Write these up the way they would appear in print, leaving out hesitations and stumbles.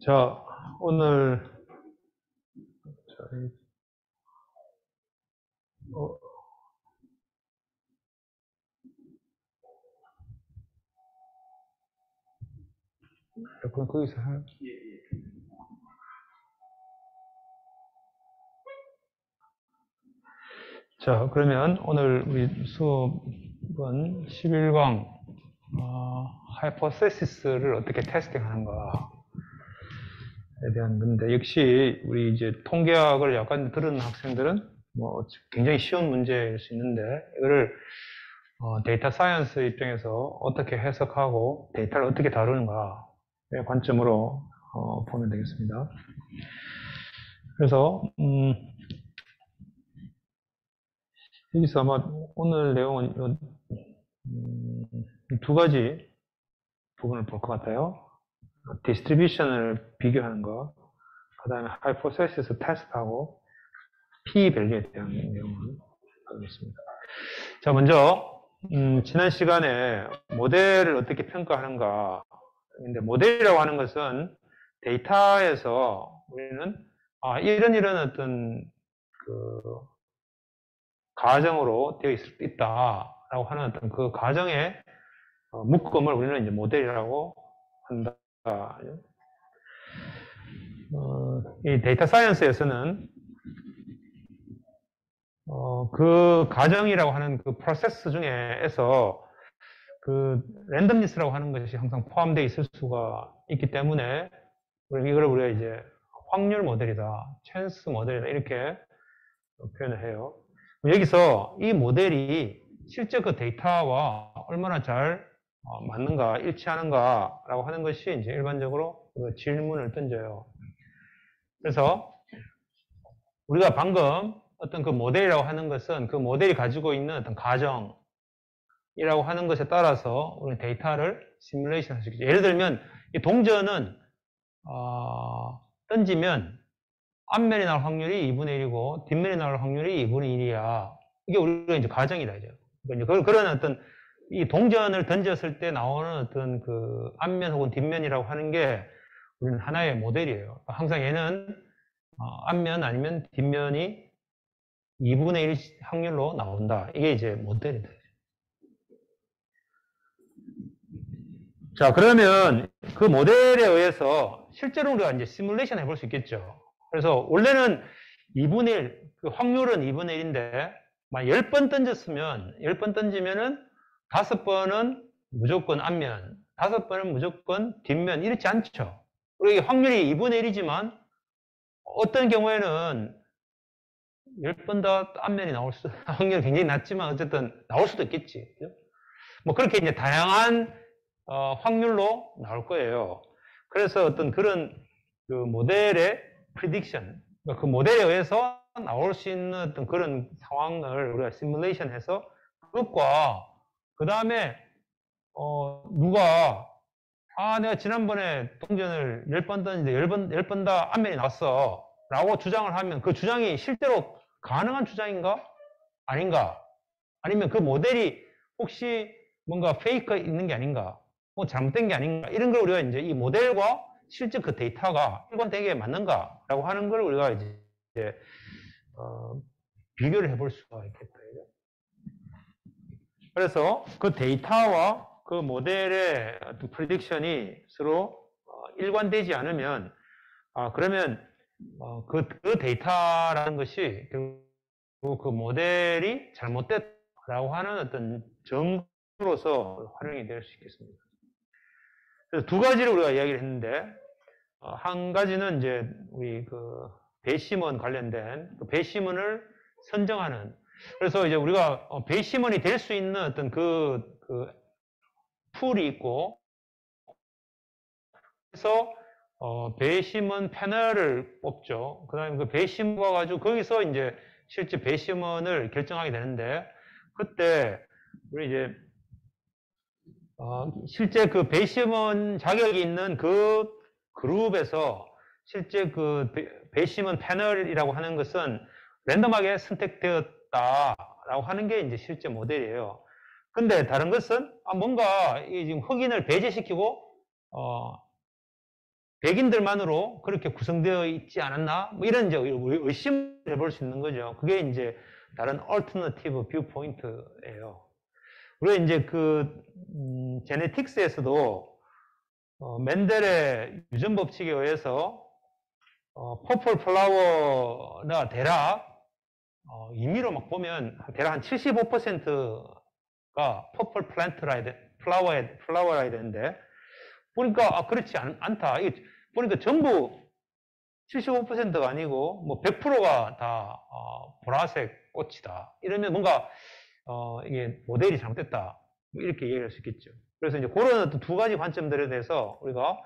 자, 오늘 저희 그럼 거기서 자, 그러면 오늘 우리 수업은 11강 하이포세시스를 어떻게 테스팅하는가에 대한 건데, 역시 우리 이제 통계학을 약간 들은 학생들은 뭐 굉장히 쉬운 문제일 수 있는데, 이거를 데이터 사이언스 입장에서 어떻게 해석하고 데이터를 어떻게 다루는가의 관점으로 보면 되겠습니다. 그래서 여기서 아마 오늘 내용은 두 가지 부분을 볼 것 같아요. 디스트리뷰션을 비교하는 거, 그 다음에 하이포세시스 테스트하고 p-밸류에 대한 내용을 하겠습니다. 자, 먼저 지난 시간에 모델을 어떻게 평가하는가. 근데 모델이라고 하는 것은 데이터에서 우리는 이런 어떤 그 가정으로 되어 있다라고 하는 어떤 그 가정의 묶음을 우리는 이제 모델이라고 한다. 이 데이터 사이언스에서는 그 가정이라고 하는 그 프로세스 중에서 그 랜덤니스라고 하는 것이 항상 포함되어 있을 수가 있기 때문에 이걸 우리가 이제 확률 모델이다, 찬스 모델이다 이렇게 표현을 해요. 여기서 이 모델이 실제 그 데이터와 얼마나 잘 맞는가, 일치하는가라고 하는 것이 이제 일반적으로 그 질문을 던져요. 그래서 우리가 방금 어떤 그 모델이라고 하는 것은 그 모델이 가지고 있는 어떤 가정이라고 하는 것에 따라서 우리 데이터를 시뮬레이션 할 수 있겠죠. 예를 들면 이 동전은 던지면 앞면이 나올 확률이 2분의 1이고 뒷면이 나올 확률이 2분의 1이야. 이게 우리가 이제 가정이다 이제. 그러니까 그런 어떤 이 동전을 던졌을 때 나오는 어떤 그 앞면 혹은 뒷면이라고 하는 게 우리는 하나의 모델이에요. 항상 얘는 앞면 아니면 뒷면이 2분의 1 확률로 나온다. 이게 이제 모델이다. 자, 그러면 그 모델에 의해서 실제로 우리가 이제 시뮬레이션 해볼 수 있겠죠. 그래서 원래는 2분의 1, 그 확률은 2분의 1인데, 만 10번 던졌으면, 10번 던지면은 5번은 무조건 앞면, 5번은 무조건 뒷면, 이렇지 않죠. 그리고 이게 확률이 2분의 1이지만, 어떤 경우에는 10번 다 앞면이 나올 수, 확률이 굉장히 낮지만, 어쨌든 나올 수도 있겠지. 그죠? 뭐 그렇게 이제 다양한 확률로 나올 거예요. 그래서 어떤 그런 그 모델의 프리딕션, 그 모델에 의해서 나올 수 있는 어떤 그런 상황을 우리가 시뮬레이션해서 그것과 그 다음에 누가 내가 지난번에 동전을 10번 던졌는데 10번 다 앞면이 났어 라고 주장을 하면 그 주장이 실제로 가능한 주장인가? 아닌가? 아니면 그 모델이 혹시 뭔가 페이크가 있는 게 아닌가? 잘못된 게 아닌가? 이런 걸 우리가 이제 이 모델과 실제 그 데이터가 일관되게 맞는가라고 하는 걸 우리가 이제 비교를 해볼 수가 있겠다. 그래서 그 데이터와 그 모델의 어떤 프리딕션이 서로 일관되지 않으면 그러면 그 데이터라는 것이 결국 그 모델이 잘못됐다라고 하는 어떤 증거로서 활용이 될 수 있겠습니다. 그래서 두 가지를 우리가 이야기를 했는데 한 가지는 이제 우리 그 배심원 관련된 그 배심원을 선정하는, 그래서 이제 우리가 배심원이 될 수 있는 어떤 그 풀이 있고, 그래서 배심원 패널을 뽑죠. 그 다음에 그 배심원 가지고 거기서 이제 실제 배심원을 결정하게 되는데, 그때 우리 이제 실제 그 배심원 자격이 있는 그 그룹에서 실제 그 배심원 패널이라고 하는 것은 랜덤하게 선택되었다라고 하는 게 이제 실제 모델이에요. 근데 다른 것은 뭔가 지금 흑인을 배제시키고 백인들만으로 그렇게 구성되어 있지 않았나? 뭐 이런 이제 의심을 해볼 수 있는 거죠. 그게 이제 다른 alternative viewpoint예요. 우리가 이제 제네틱스에서도 멘델의 유전 법칙에 의해서 퍼플 플라워나 대략 임의로 막 보면 대략 한 75%가 퍼플 플라워라 해야 되는데 보니까 그렇지 않다. 이게 보니까 전부 75%가 아니고 뭐 100%가 다 보라색 꽃이다. 이러면 뭔가 이게 모델이 잘못됐다. 뭐 이렇게 얘기할 수 있겠죠. 그래서 이제 그런 어떤 두 가지 관점들에 대해서 우리가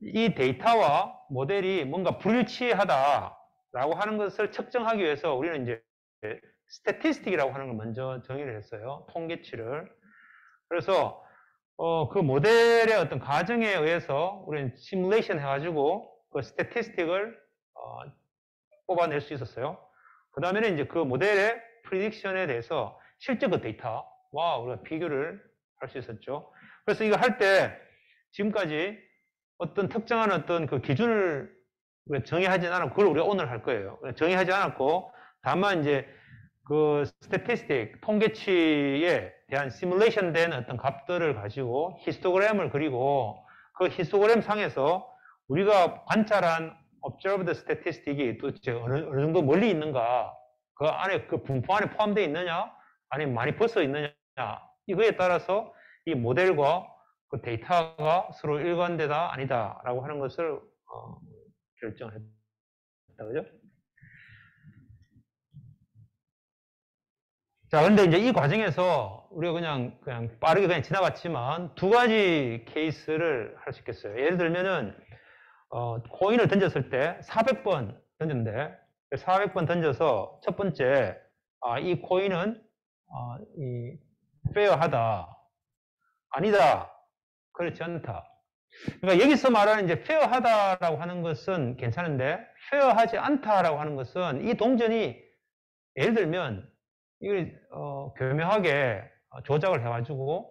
이 데이터와 모델이 뭔가 불일치하다라고 하는 것을 측정하기 위해서 우리는 이제 스태티스틱이라고 하는 걸 먼저 정의를 했어요. 통계치를. 그래서 그 모델의 어떤 가정에 의해서 우리는 시뮬레이션 해가지고 그 스태티스틱을 뽑아낼 수 있었어요. 그 다음에는 이제 그 모델의 프리딕션에 대해서 실제 그 데이터와 우리가 비교를 할 수 있었죠. 그래서 이거 할 때 지금까지 어떤 특정한 어떤 그 기준을 정의하지 않았고 그걸 우리가 오늘 할 거예요. 정의하지 않았고 다만 이제 그 스태티스틱 통계치에 대한 시뮬레이션 된 어떤 값들을 가지고 히스토그램을 그리고 그 히스토그램 상에서 우리가 관찰한 observed statistic이 도대체 어느 정도 멀리 있는가, 그 안에 그 분포 안에 포함되어 있느냐 아니면 많이 벗어 있느냐, 이거에 따라서 이 모델과 그 데이터가 서로 일관되다 아니다 라고 하는 것을 결정했다. 그죠? 자, 근데 이제 이 과정에서 우리가 그냥 빠르게 그냥 지나갔지만 두 가지 케이스를 할 수 있겠어요. 예를 들면은, 코인을 던졌을 때 400번 던졌는데, 400번 던져서 첫 번째, 이 코인은, 페어하다. 아니다. 그렇지 않다. 그러니까 여기서 말하는 이제 페어하다라고 하는 것은 괜찮은데, 페어하지 않다라고 하는 것은 이 동전이 예를 들면, 이걸 교묘하게 조작을 해가지고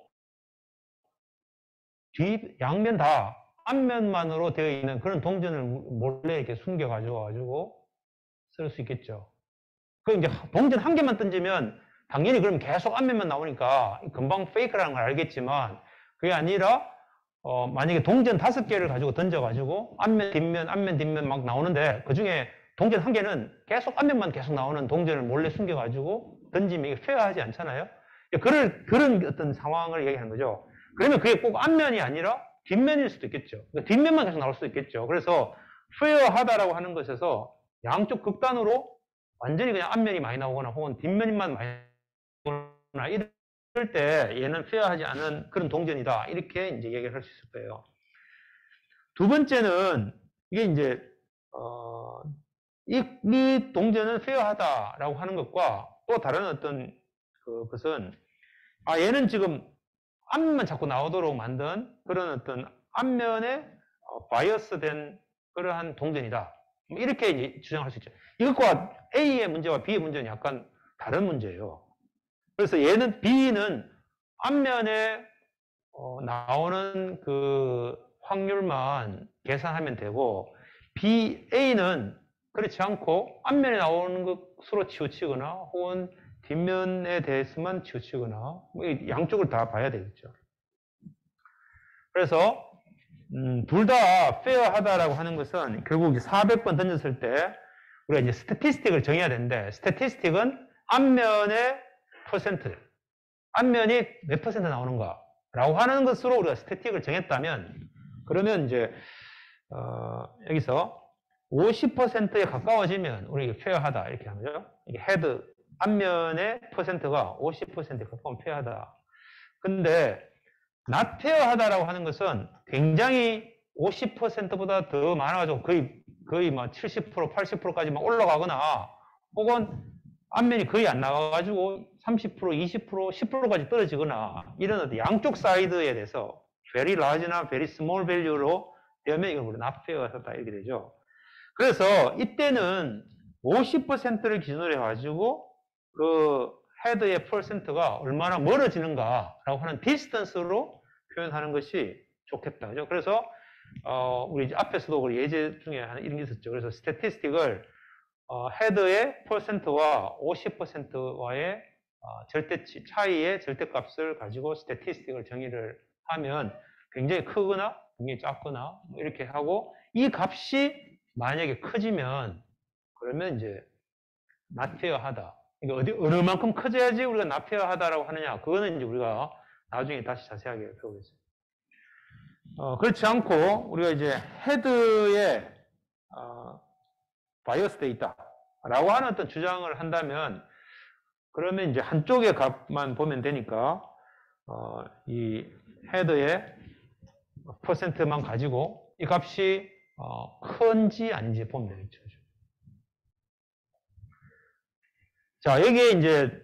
양면 다 앞면만으로 되어 있는 그런 동전을 몰래 이렇게 숨겨가지고 쓸 수 있겠죠. 그 이제 동전 한 개만 던지면 당연히 그러면 계속 앞면만 나오니까 금방 페이크라는 걸 알겠지만 그게 아니라 만약에 동전 5개를 가지고 던져가지고 앞면 뒷면 막 나오는데 그 중에 동전 한 개는 계속 앞면만 계속 나오는 동전을 몰래 숨겨가지고 던지면 이게 페어하지 않잖아요. 그런 어떤 상황을 얘기하는 거죠. 그러면 그게 꼭 앞면이 아니라 뒷면일 수도 있겠죠. 그러니까 뒷면만 계속 나올 수도 있겠죠. 그래서 페어하다라고 하는 것에서 양쪽 극단으로 완전히 그냥 앞면이 많이 나오거나 혹은 뒷면만 많이 나오거나 이럴 때 얘는 페어하지 않은 그런 동전이다. 이렇게 이제 얘기를 할 수 있을 거예요. 두 번째는 이게 이제 이 동전은 페어하다라고 하는 것과 또 다른 어떤 것은 얘는 지금 앞면만 자꾸 나오도록 만든 그런 어떤 앞면에 바이어스된 그러한 동전이다. 이렇게 이제 주장할 수 있죠. 이것과 A의 문제와 B의 문제는 약간 다른 문제예요. 그래서 얘는 B는 앞면에 나오는 그 확률만 계산하면 되고 A는 그렇지 않고 앞면에 나오는 것으로 치우치거나 혹은 뒷면에 대해서만 치우치거나 뭐 양쪽을 다 봐야 되겠죠. 그래서 둘 다 페어하다라고 하는 것은 결국 400번 던졌을 때 우리가 이제 스태티스틱을 정해야 되는데 스태티스틱은 앞면의 퍼센트, 앞면이 몇 퍼센트 나오는가 라고 하는 것으로 우리가 스태틱을 정했다면 그러면 이제 여기서 50%에 가까워지면 우리 페어하다 이렇게 하는 거죠. 이게 헤드 앞면의 퍼센트가 50%에 가까우면 페어하다. 근데 not 페어하다라고 하는 것은 굉장히 50%보다 더 많아가지고 거의 막 70%, 80%까지 막 올라가거나 혹은 앞면이 거의 안 나가가지고 30%, 20%, 10%까지 떨어지거나 이런 어떤 양쪽 사이드에 대해서 very large나 very small value로 되면 이걸 우리가 not fair하다 이렇게 되죠. 그래서 이때는 50%를 기준으로 해가지고 그 헤드의 퍼센트가 얼마나 멀어지는가라고 하는 디스턴스로 표현하는 것이 좋겠다. 그죠? 그래서 우리 이제 앞에서도 그 예제 중에 하나 이런 게 있었죠. 그래서 스태티스틱을 헤드의 퍼센트와 50%와의 절대치 차이의 절대값을 가지고 스태티스틱을 정의를 하면 굉장히 크거나 굉장히 작거나 뭐 이렇게 하고 이 값이 만약에 커지면 그러면 이제 나페어하다. 이게 어느 만큼 커져야지 우리가 나페어하다라고 하느냐? 그거는 이제 우리가 나중에 다시 자세하게 배우겠습니다. 그렇지 않고 우리가 이제 헤드에 바이어스돼 있다라고 하는 어떤 주장을 한다면 그러면 이제 한쪽의 값만 보면 되니까 이 헤드의 퍼센트만 가지고 이 값이 큰지 아닌지 보면 되겠죠. 자, 여기에 이제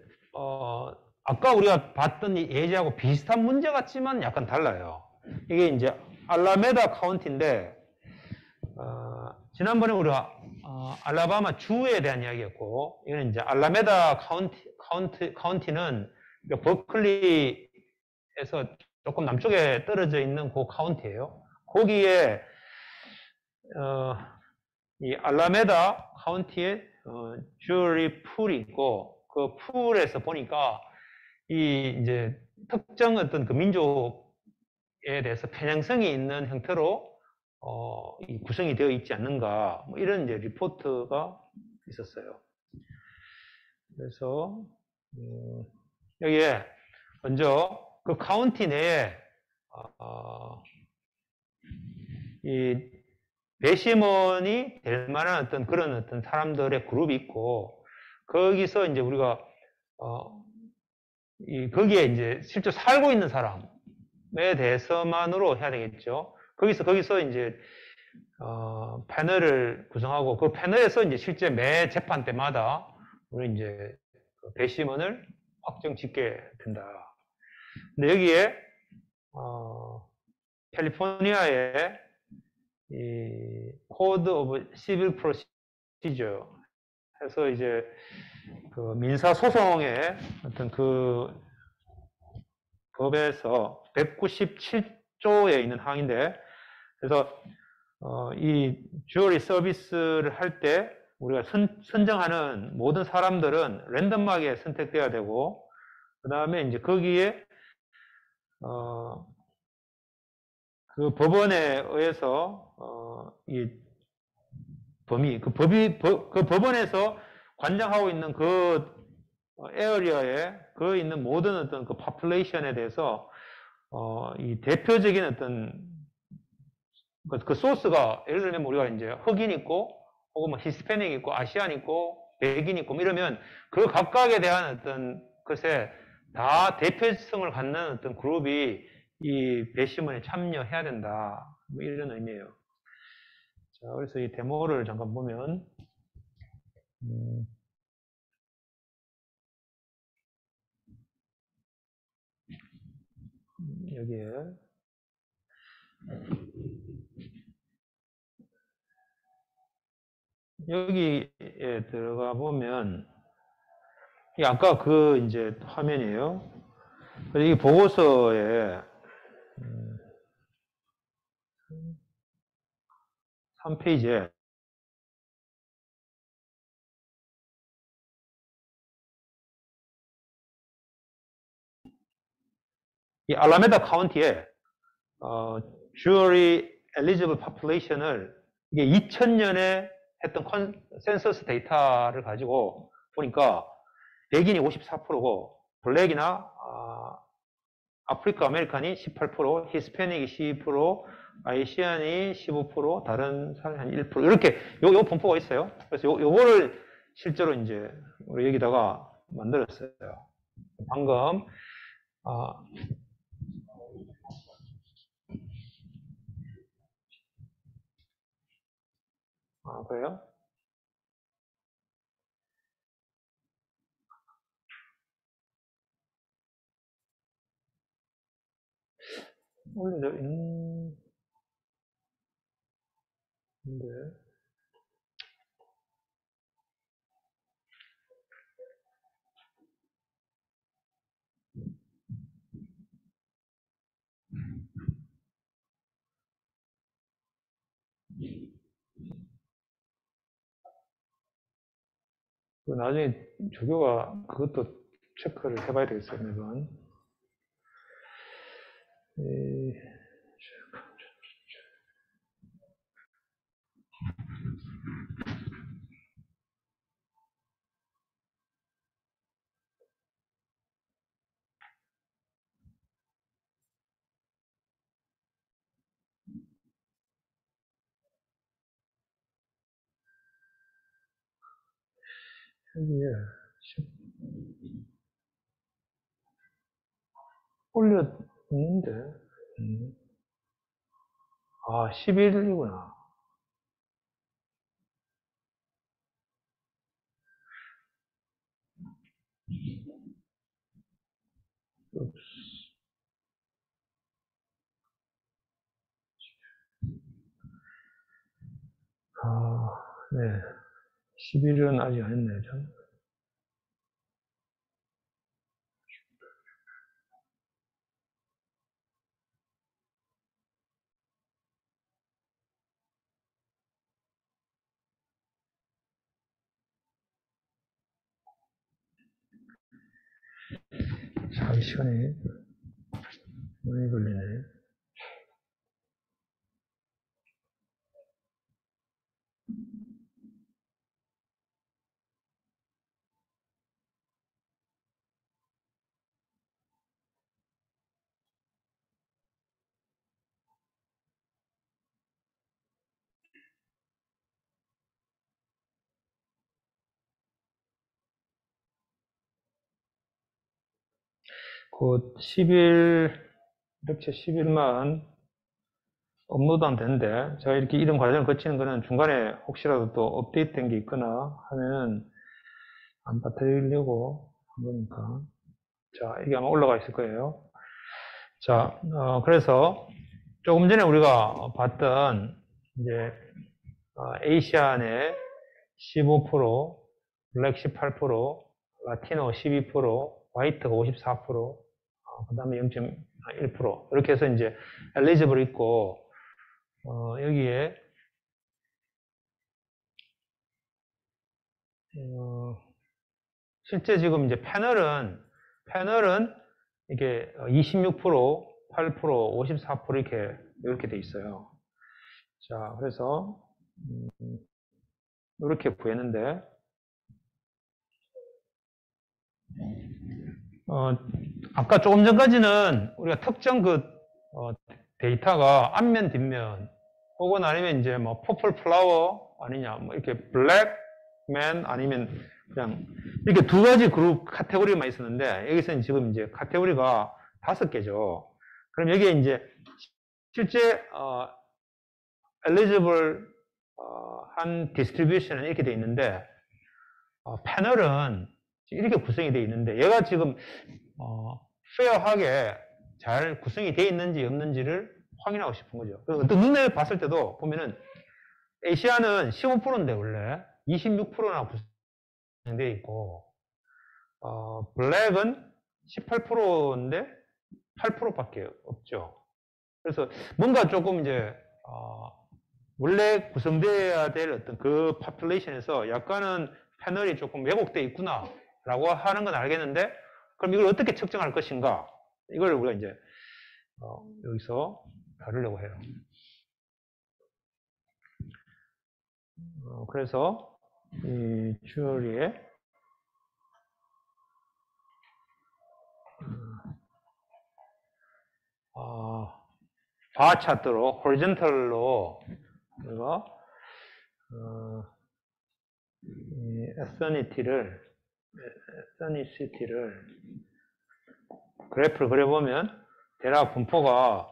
아까 우리가 봤던 이 예제하고 비슷한 문제 같지만 약간 달라요. 이게 이제 알라메다 카운티인데 지난번에 우리가 알라바마 주에 대한 이야기였고 이거는 이제 알라메다 카운티는 버클리에서 조금 남쪽에 떨어져 있는 그 카운티예요. 거기에 이 알라메다 카운티에 주리 풀이 있고 그 풀에서 보니까 이 이제 특정 어떤 그 민족에 대해서 편향성이 있는 형태로 이 구성이 되어 있지 않는가 뭐 이런 이제 리포트가 있었어요. 그래서 여기에 먼저 그 카운티 내에 이 배심원이 될 만한 어떤 그런 어떤 사람들의 그룹이 있고 거기서 이제 우리가 거기에 이제 실제 살고 있는 사람에 대해서만으로 해야 되겠죠. 거기서 이제 패널을 구성하고 그 패널에서 이제 실제 매 재판 때마다 우리 이제 배심원을 확정 짓게 된다. 근데 여기에 캘리포니아의 이 코드 오브 시빌 프로시저 해서 이제 그 민사 소송의 어떤 그 법에서 197조에 있는 항인데 그래서 이 주어리 서비스를 할 때 우리가 선정하는 모든 사람들은 랜덤하게 선택돼야 되고 그 다음에 이제 거기에 그 법원에 의해서 이 그 법원에서 관장하고 있는 그 에어리어에 그 있는 모든 어떤 그 파퓰레이션에 대해서 이 대표적인 어떤 그 소스가 예를 들면 우리가 이제 흑인 있고 혹은 뭐 히스패닉 있고 아시안 있고 백인 있고 이러면 그 각각에 대한 어떤 것에 다 대표성을 갖는 어떤 그룹이 이 배심원에 참여해야 된다. 뭐 이런 의미예요. 자, 그래서 이 데모를 잠깐 보면 여기에 여기에 들어가 보면 이 아까 그 이제 화면이에요. 이 보고서에 3페이지에 이 알라메다 카운티에 주어리 엘리지블 파퓰레이션을 이게 2000년에 했던 센서스 데이터를 가지고 보니까 백인이 54%고 블랙이나 아프리카 아메리칸이 18%, 히스패닉이 12%, 아시안이 15%, 다른 사람이 한 1% 이렇게 요 분포가 있어요. 그래서 요거를 실제로 이제 우리 여기다가 만들었어요. 방금 그래요? 올려져 있는데 나중에 조교가 그것도 체크를 해봐야 되겠어요, 매번. 여기에 올렸는데, 아, 11이구나. 네. 11은 아직 안 했네요, 참. 참, 시간이 많이 걸리네. 곧 10일, 이렇게 10일만 업로드하면 되는데, 제가 이렇게 이런 과정을 거치는 거는 중간에 혹시라도 또 업데이트 된 게 있거나 하면 안 빠뜨리려고 한 거니까. 자, 이게 아마 올라가 있을 거예요. 자, 그래서 조금 전에 우리가 봤던 이제 에이시안의 15%, 블랙 18%, 라티노 12%, 화이트가 54%, 그 다음에 0.1% 이렇게 해서 이제 엘리지블 있고, 여기에 실제 지금 이제 패널은 이게 26%, 8%, 54% 이렇게 돼 있어요. 자, 그래서 이렇게 구했는데, 아까 조금 전까지는 우리가 특정 데이터가 앞면, 뒷면, 혹은 아니면 이제 뭐 퍼플 플라워 아니냐, 뭐 이렇게 블랙맨 아니면 그냥 이렇게 두 가지 그룹 카테고리만 있었는데, 여기서는 지금 이제 카테고리가 5개죠. 그럼 여기에 이제 실제 eligible 한 디스트리뷰션은 이렇게 돼 있는데, 패널은 이렇게 구성이 되어 있는데, 얘가 지금 페어하게 잘 구성이 되어 있는지 없는지를 확인하고 싶은 거죠. 그래서 눈에 봤을 때도 보면은 에이시아는 15%인데 원래 26%나 구성되어 있고, 블랙은 18%인데 8%밖에 없죠. 그래서 뭔가 조금 이제 원래 구성되어야 될 어떤 그 파퓰레이션에서 약간은 패널이 조금 왜곡되어 있구나 라고 하는 건 알겠는데, 그럼 이걸 어떻게 측정할 것인가, 이걸 우리가 이제 여기서 다루려고 해요. 그래서 이 주어리에 바 차트로 호리젠털로 우리가 이 에서니티를 그래프를 그려보면 대략 분포가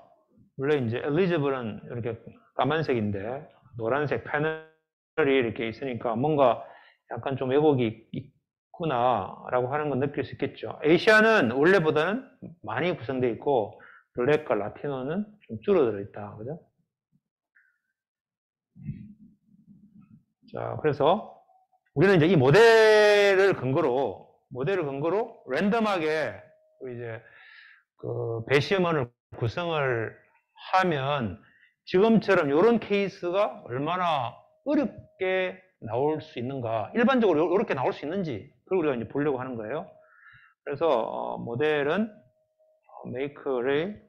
원래 이제 엘리지블은 이렇게 까만색인데 노란색 패널이 이렇게 있으니까 뭔가 약간 좀 왜곡이 있구나라고 하는 건 느낄 수 있겠죠. 에이시아는 원래보다는 많이 구성되어 있고 블랙과 라티노는 좀 줄어들어 있다, 그죠? 자, 그래서 우리는 이제 이 모델을 근거로 랜덤하게 이제 그 배시음원을 구성을 하면 지금처럼 이런 케이스가 얼마나 어렵게 나올 수 있는가, 일반적으로 이렇게 나올 수 있는지, 그걸 우리가 이제 보려고 하는 거예요. 그래서 모델은 make를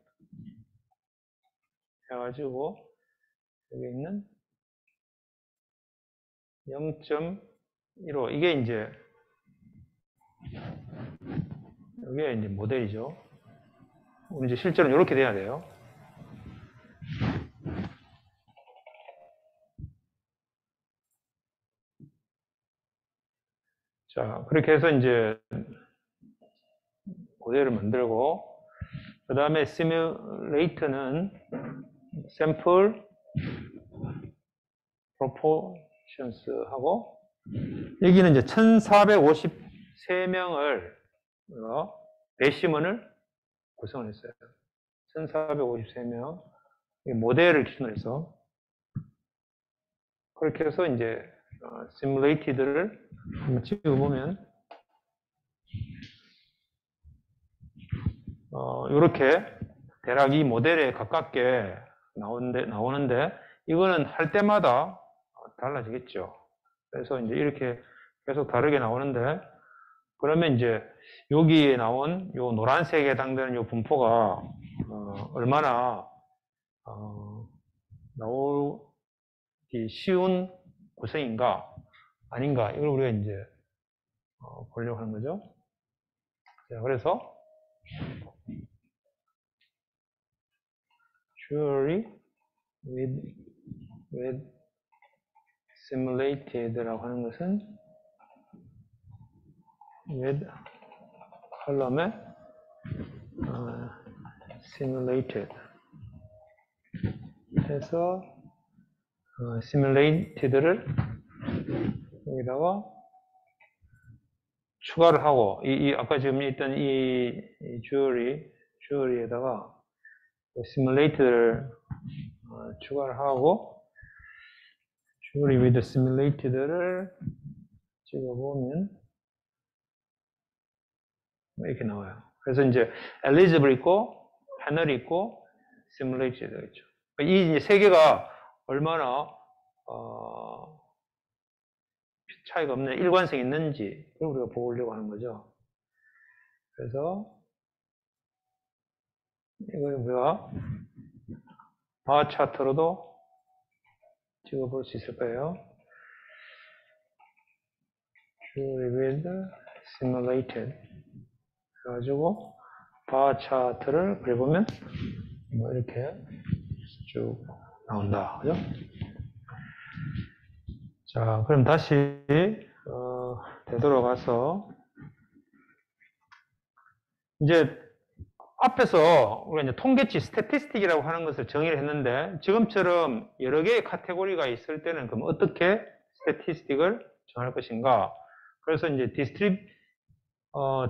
해가지고 여기 있는 0.15 이게 이제 모델이죠. 이제 실제로는 이렇게 돼야 돼요. 자, 그렇게 해서 이제 모델을 만들고, 그 다음에 simulate는 sample proportions 하고, 여기는 이제 1453명을 배심원을 구성을 했어요. 1453명 모델을 기준으로 해서 그렇게 해서 이제 simulated를 한번 찍어보면 이렇게 대략 이 모델에 가깝게 나오는데 이거는 할 때마다 달라지겠죠. 그래서 이제 이렇게 계속 다르게 나오는데, 그러면 이제 여기에 나온 요 노란색에 해당되는 요 분포가 얼마나 나오기 쉬운 구성인가 아닌가, 이걸 우리가 이제 보려고 하는 거죠. 자, 그래서 jury with simulated라고 하는 것은 with 컬럼에 simulated 해서 simulated를 여기다가 추가를 하고, 아까 지금 있던 이 jury에다가 simulated를 추가를 하고, jury with simulated를 찍어보면 이렇게 나와요. 그래서 이제 eligible 있고, 패널이 있고, simulated가 있죠. 이 세 개가 얼마나 차이가 없는 일관성이 있는지 그걸 우리가 보려고 하는 거죠. 그래서 이걸 우리가 바 차트로도 찍어볼 수 있을 거예요. Jury with simulated 해가지고 바 차트를 그려보면 뭐 이렇게 쭉 나온다. 그죠? 자, 그럼 다시 되돌아가서 이제 앞에서 우리가 이제 통계치 스태티스틱이라고 하는 것을 정의를 했는데, 지금처럼 여러 개의 카테고리가 있을 때는 그럼 어떻게 스태티스틱을 정할 것인가? 그래서 이제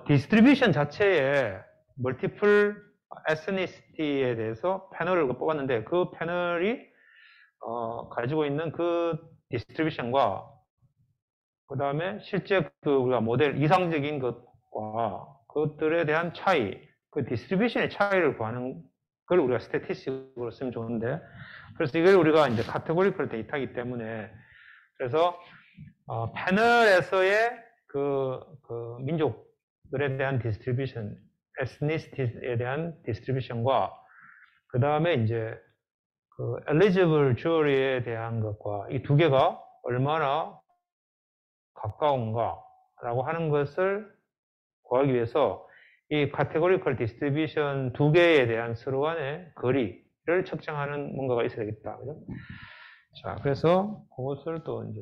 디스트리뷰션 자체에 멀티플 에스니시티에 대해서 패널을 뽑았는데, 그 패널이 가지고 있는 그 디스트리뷰션과 그 다음에 실제 우리가 모델 이상적인 것과 그것들에 대한 차이, 그 디스트리뷰션의 차이를 구하는 걸 우리가 스태티스틱으로 쓰면 좋은데, 그래서 이걸 우리가 이제 카테고리컬 데이터이기 때문에, 그래서 패널에서의 그 민족들에 대한 디스트리뷰션, 에스니시티에 대한 디스트리뷰션과 그 다음에 이제 그 eligible jury에 대한 것과 이 두 개가 얼마나 가까운가라고 하는 것을 구하기 위해서 이 카테고리컬 디스트리뷰션 두 개에 대한 서로 간의 거리를 측정하는 뭔가가 있어야 되겠다. 그죠? 자, 그래서 그것을 또 이제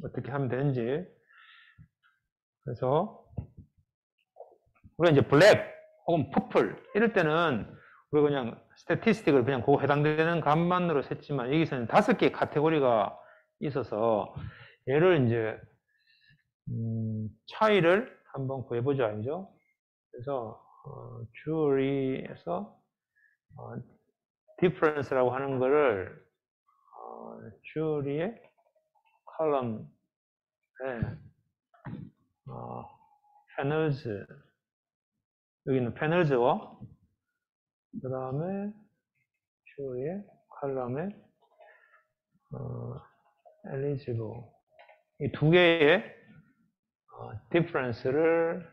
어떻게 하면 되는지. 그래서 우리가 이제 블랙 혹은 퍼플 이럴 때는 우리가 그냥 스태티스틱을 그냥 그 해당되는 값만으로 셌지만, 여기서는 5개의 카테고리가 있어서 얘를 이제 차이를 한번 구해보자, 아니죠? 그래서 jury에서 difference라고 하는 거를 jury의 컬럼에 panels, 여기는 panels와 그 다음에 jury의 컬럼에 eligible. 이 두 개의 difference를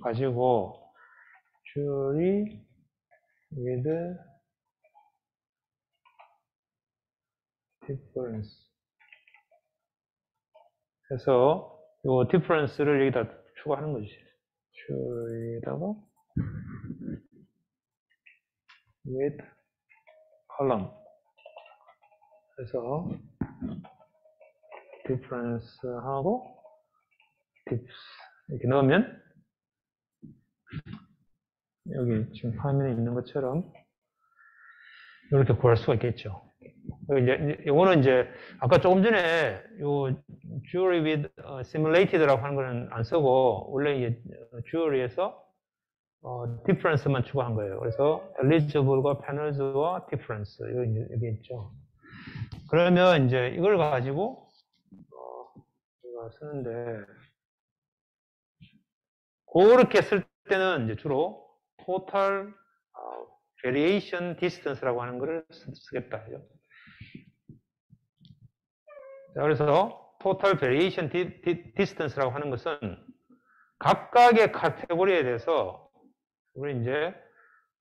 가지고 jury with difference. 그래서 이 difference를 여기다 추가하는 거지. jury에다가 with column. 그래서 difference하고 dips 이렇게 넣으면 여기 지금 화면에 있는 것처럼 이렇게 구할 수가 있겠죠. 이제 요거는 이제 아까 조금 전에 요 jury with simulated라고 하는 거는 안 쓰고 원래 이제 jury에서 difference만 추가한 거예요. 그래서 eligible과 panels와 difference 여기 있죠. 그러면 이제 이걸 가지고 우리가 쓰는데 그렇게 쓸 때는 이제 주로 total variation distance라고 하는 것을 쓰겠다. 자, 그래서 total variation distance라고 하는 것은 각각의 카테고리에 대해서 우리 이제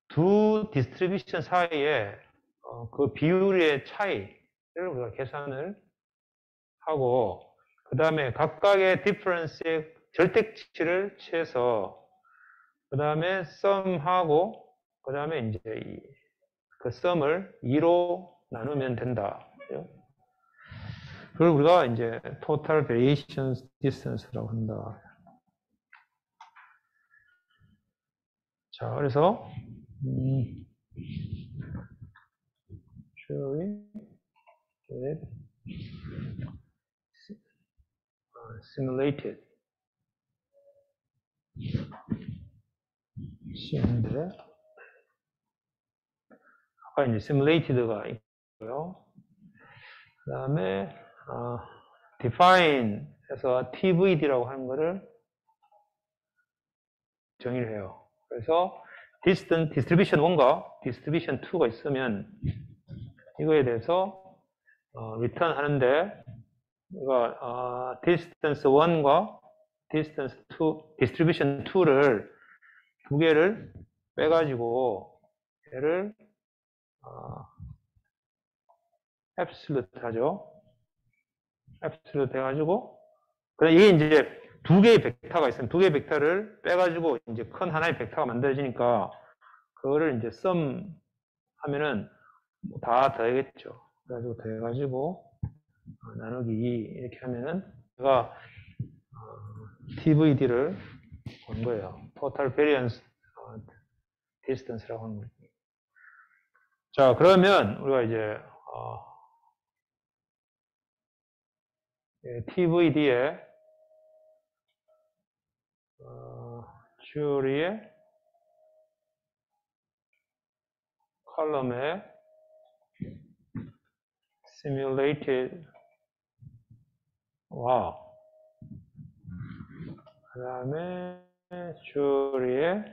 두 디스트리뷰션 사이에 그 비율의 차이를 우리가 계산을 하고 그 다음에 각각의 디퍼런스의 절대치를 취해서 그 다음에 썸하고 그 다음에 이제 그 썸을 2로 나누면 된다. 그걸 우리가 이제 total variation distance라고 한다. 자, 그래서 jury with simulated 시인데 아까 이제 simulated가 있고요. 그 다음에 define 해서 TVD라고 하는 거를 정의를 해요. 그래서 distribution 1과 distribution 2가 있으면 이거에 대해서 return 하는데 이거 distance 1과 distance 2, distribution 2를 두 개를 빼가지고 얘를 absolute 하죠. absolute 해가지고 그다음 이게 이제 두 개의 벡터가 있으면 두 개의 벡터를 빼가지고 이제 큰 하나의 벡터가 만들어지니까 그거를 이제 sum 하면은 다 더하겠죠. 그래가지고 더해가지고 나누기 2 이렇게 하면은 제가 TVD를 본 거예요. Total Variance Distance라고 하는 거예요. 자, 그러면 우리가 이제 TVD에 주리의 컬럼에 simulated 와, 그 다음에 주리의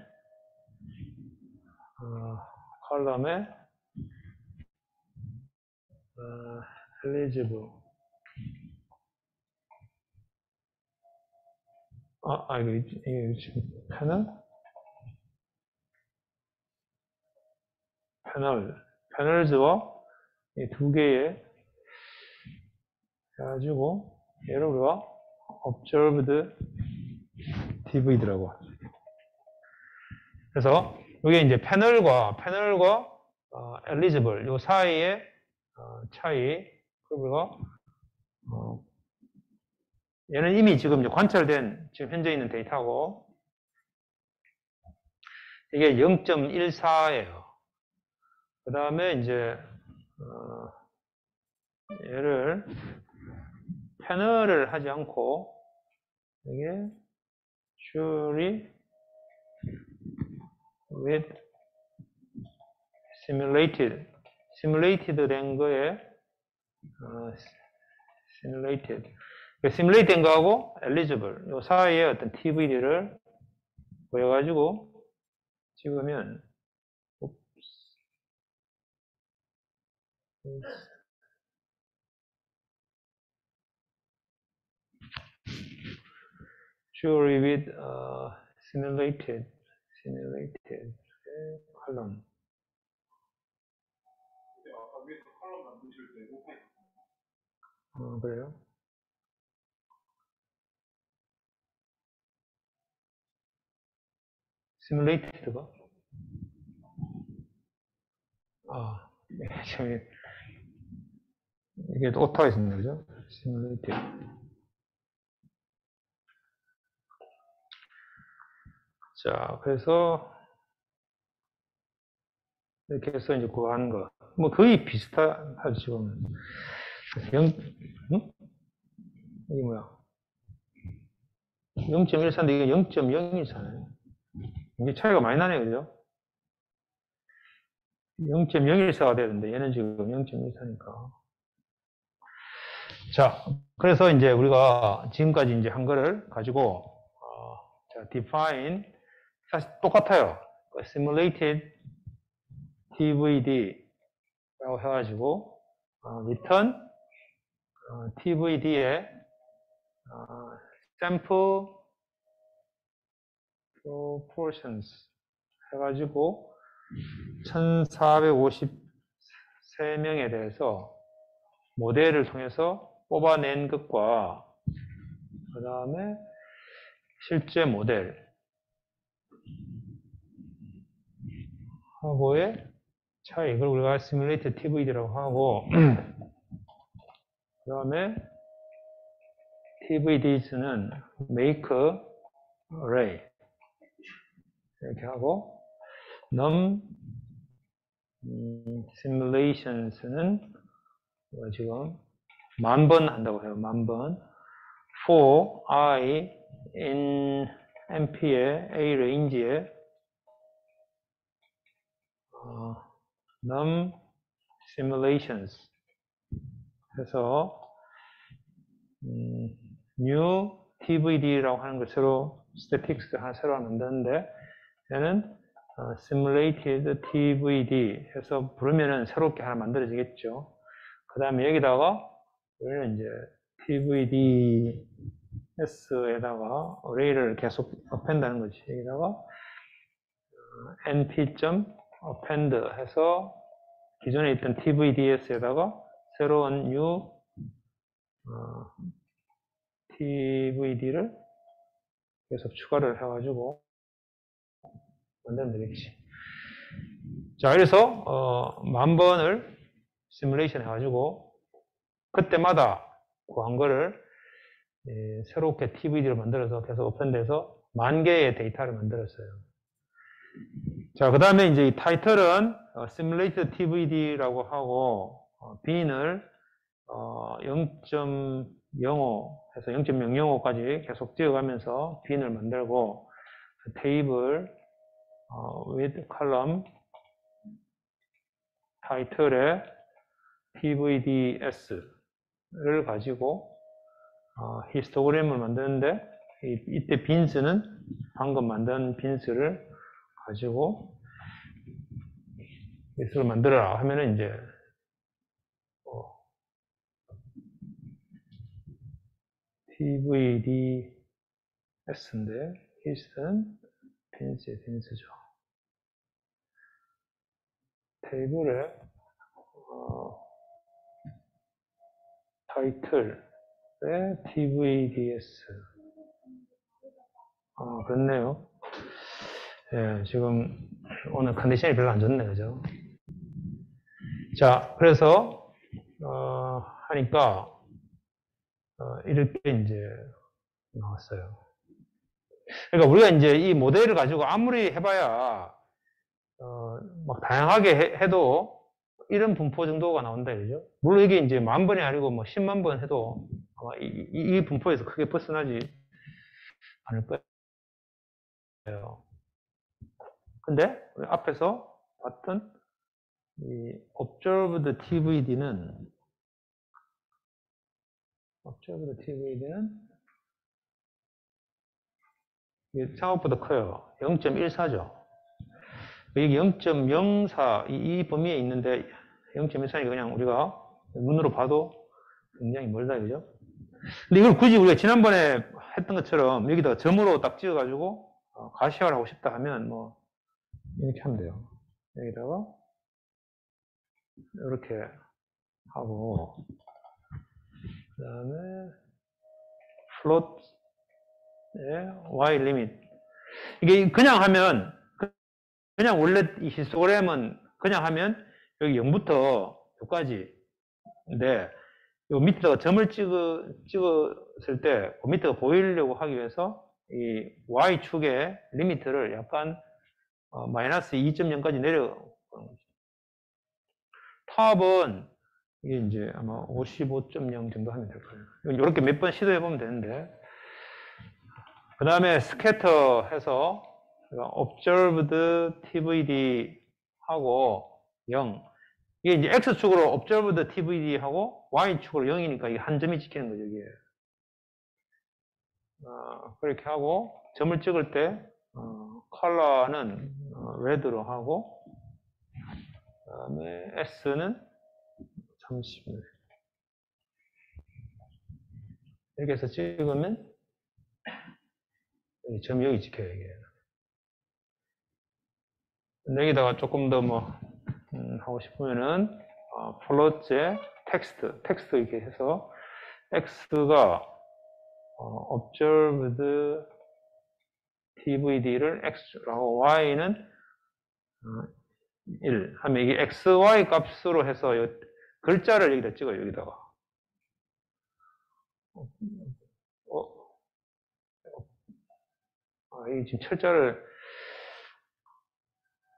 컬럼에 eligible 이거 지금 패널즈와 이 두 개의 해가지고 얘를 우리가 observed TVD라고 하죠. 그래서 이게 이제 패널과 eligible 요 사이의 차이 그리고 우리가 얘는 이미 지금 이제 관찰된 지금 현재 있는 데이터고 이게 0.14예요. 그 다음에 이제 얘를 패널을 하지 않고 이게 jury with simulated 된 거에 simulate 된 거하고 eligible 요 사이에 어떤 TVD를 보여가지고 찍으면 Jury with simulated column. 그래요? simulated가? 이게 또 오타가 있습니다, 그죠? simulated. 자, 그래서 이렇게 해서 이제 구하는 거. 뭐 거의 비슷하죠, 지금. 응? 이게 뭐야? 0.14인데 이게 0.014네. 이게 차이가 많이 나네요, 그죠? 0.014가 되는데 얘는 지금 0.14니까. 자, 그래서 이제 우리가 지금까지 이제 한 거를 가지고 자, define 사실 똑같아요. simulated TVD라고 해가지고 return TVD의 sample proportions 해가지고 1453명에 대해서 모델을 통해서 뽑아낸 것과 그 다음에 실제 모델 하고의 차이, 이걸 우리가 simulated TVD라고 하고 그 다음에 TVDs는 make array 이렇게 하고 num simulations는 지금 10,000번 한다고 해요. 10,000번. for I in MP의 A range에 num simulations 해서 new TVD라고 하는 걸 새로 statistics 하나 새로 만드는데 얘는 simulated TVD 해서 부르면은 새롭게 하나 만들어지겠죠. 그 다음에 여기다가 우리는 이제 TVDS에다가 array를 계속 append 하는 거지. 여기다가 np.append 해서 기존에 있던 TVDS에다가 새로운 new TVD를 계속 추가를 해가지고 만들면 되겠지. 자, 그래서 10,000번을 시뮬레이션 해가지고 그때마다 구한 거를 새롭게 TVD를 만들어서 계속 어펜드해서 10,000개의 데이터를 만들었어요. 자, 그 다음에 이제 이 타이틀은 Simulated TVD라고 하고 bin을 0.05 해서 0.005까지 계속 띄어가면서 bin을 만들고 테이블 with column 타이틀에 TVDS를 가지고 히스토그램을 만드는데 이때 빈스는 방금 만든 빈스를 가지고 리스트를 만들어라 하면은 이제 TVDS인데 히스는 빈스죠. 테이블에 타이틀에 TVDS 그렇네요. 예, 지금 오늘 컨디션이 별로 안 좋네, 그죠? 자, 그래서 하니까 이렇게 이제 나왔어요. 그러니까 우리가 이제 이 모델을 가지고 아무리 해봐야 막 다양하게 해도 이런 분포 정도가 나온다, 그죠? 물론 이게 이제 10,000번이 아니고 뭐 10만 번 해도 아마 이 분포에서 크게 벗어나지 않을 거예요. 근데 우리 앞에서 봤던 이 observed TVD는 생각보다 커요. 0.14죠. 이게 0.04 이 범위에 있는데 0.14니까 그냥 우리가 눈으로 봐도 굉장히 멀다, 그죠? 근데 이걸 굳이 우리가 지난번에 했던 것처럼 여기다 점으로 딱 찍어가지고 가시화를 하고 싶다 하면 뭐 이렇게 하면 돼요. 여기다가 이렇게 하고 그 다음에 float의 y 리밋. 이게 그냥 하면 그냥 원래 이 히스토그램은 그냥 하면 여기 0부터 여기까지인데 요 밑에다가 점을 찍었을 때 그 밑에가 보이려고 하기 위해서 이 y축의 리미트를 약간 마이너스 2.0까지 내려 탑은 이게 이제 아마 55.0 정도 하면 될 거예요. 이렇게 몇 번 시도해 보면 되는데 그 다음에 스캐터 해서 observed TVD 하고 0 이게 이제 X축으로 observed TVD 하고 Y축으로 0이니까 이게 한 점이 찍히는 거죠, 이게. 그렇게 하고 점을 찍을 때 컬러는 red로 하고 그 다음에 S는 30 이렇게 해서 찍으면 점이 여기 찍혀요, 이게. 여기다가 조금 더 뭐 하고 싶으면은 플롯에 텍스트 이렇게 해서 X가 observed TVD를 X라고 Y는 1 하면 이게 XY 값으로 해서 글자를 여기다 찍어요, 여기다가. 이게 지금 철자를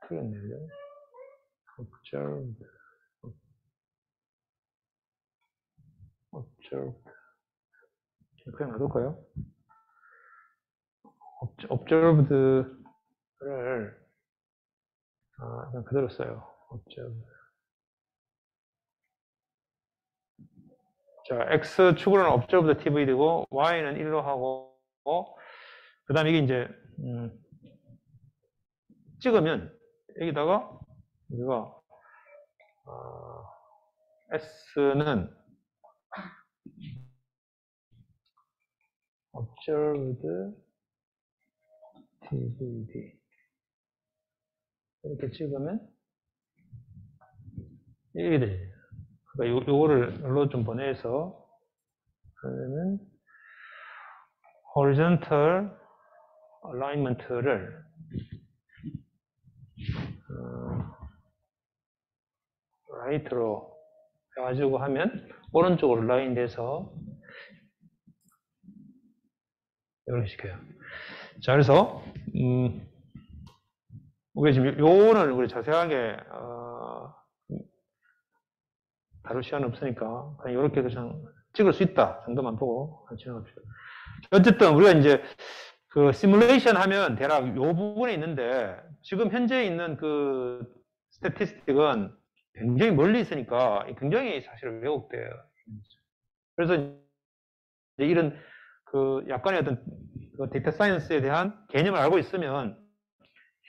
틀렸네요. observed. 그냥 놔둘까요? observed를 그냥 그대로 써요. observed. 자, X축으로는 observed TVD고 Y는 1로 하고 그 다음에 이게 이제 찍으면 여기다가 우리가 S는 observed TVD 이렇게 찍으면 이게 돼. 그러니까 요거를 좀 보내서 그러면 horizontal alignment를 right로 해가지고 하면 오른쪽으로 라인 돼서 이렇게 시켜요. 자, 그래서 우리가 지금 요거는 우리 자세하게 다룰 시간 없으니까 그냥 이렇게 그냥 찍을 수 있다 정도만 보고 진행합시다. 어쨌든 우리가 이제 그 시뮬레이션 하면 대략 요 부분에 있는데 지금 현재 있는 그 스태티스틱은 굉장히 멀리 있으니까 굉장히 사실 왜곡돼요. 그래서 이제 이런 그 약간의 어떤 그 데이터 사이언스에 대한 개념을 알고 있으면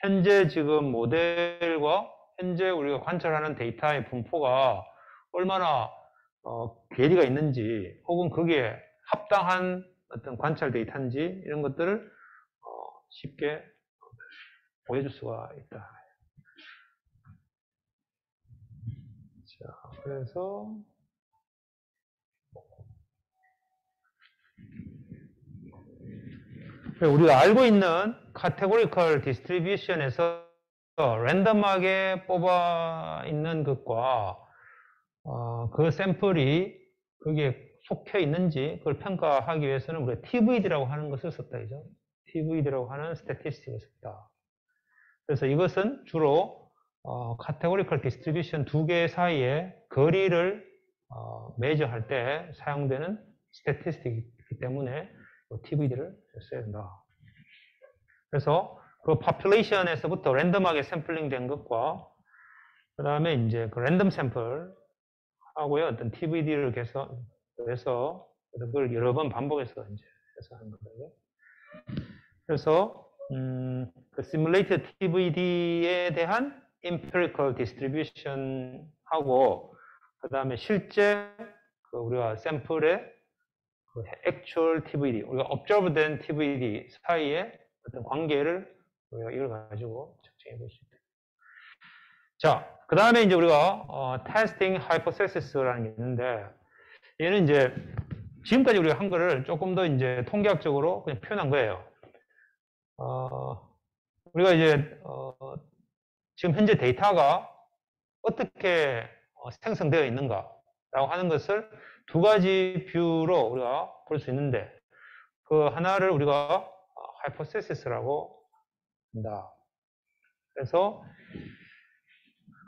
현재 지금 모델과 현재 우리가 관찰하는 데이터의 분포가 얼마나 괴리가 있는지 혹은 거기에 합당한 어떤 관찰 데이터인지 이런 것들을 쉽게 보여줄 수가 있다. 자, 그래서 우리가 알고 있는 카테고리컬 디스트리뷰션에서 랜덤하게 뽑아 있는 것과 그 샘플이 거기에 속해 있는지 그걸 평가하기 위해서는 우리가 TVD라고 하는 것을 썼다. 이죠? TVD라고 하는 스태티스틱을 썼다. 그래서 이것은 주로 카테고리컬 디스트리뷰션 두 개 사이의 거리를 매저할 때 사용되는 스태티스틱이기 때문에 TVD를 써야 된다. 그래서 그 population에서부터 랜덤하게 샘플링 된 것과 그 다음에 이제 그 랜덤 샘플 하고요. 어떤 TVD를 해서 그걸 여러 번 반복해서 이제 해서 하는 거예요. 그래서 그 simulated TVD에 대한 empirical distribution 하고 그 다음에 실제 그 우리가 샘플의 그 actual TVD, 우리가 observe 된 TVD 사이에 어떤 관계를 우리가 이걸 가지고 측정해 볼 수 있다. 자, 그 다음에 이제 우리가 testing hypothesis라는 게 있는데, 얘는 이제 지금까지 우리가 한 거를 조금 더 이제 통계학적으로 그냥 표현한 거예요. 우리가 이제 지금 현재 데이터가 어떻게 생성되어 있는가라고 하는 것을 두 가지 뷰로 우리가 볼 수 있는데, 그 하나를 우리가 hypothesis라고 한다. 그래서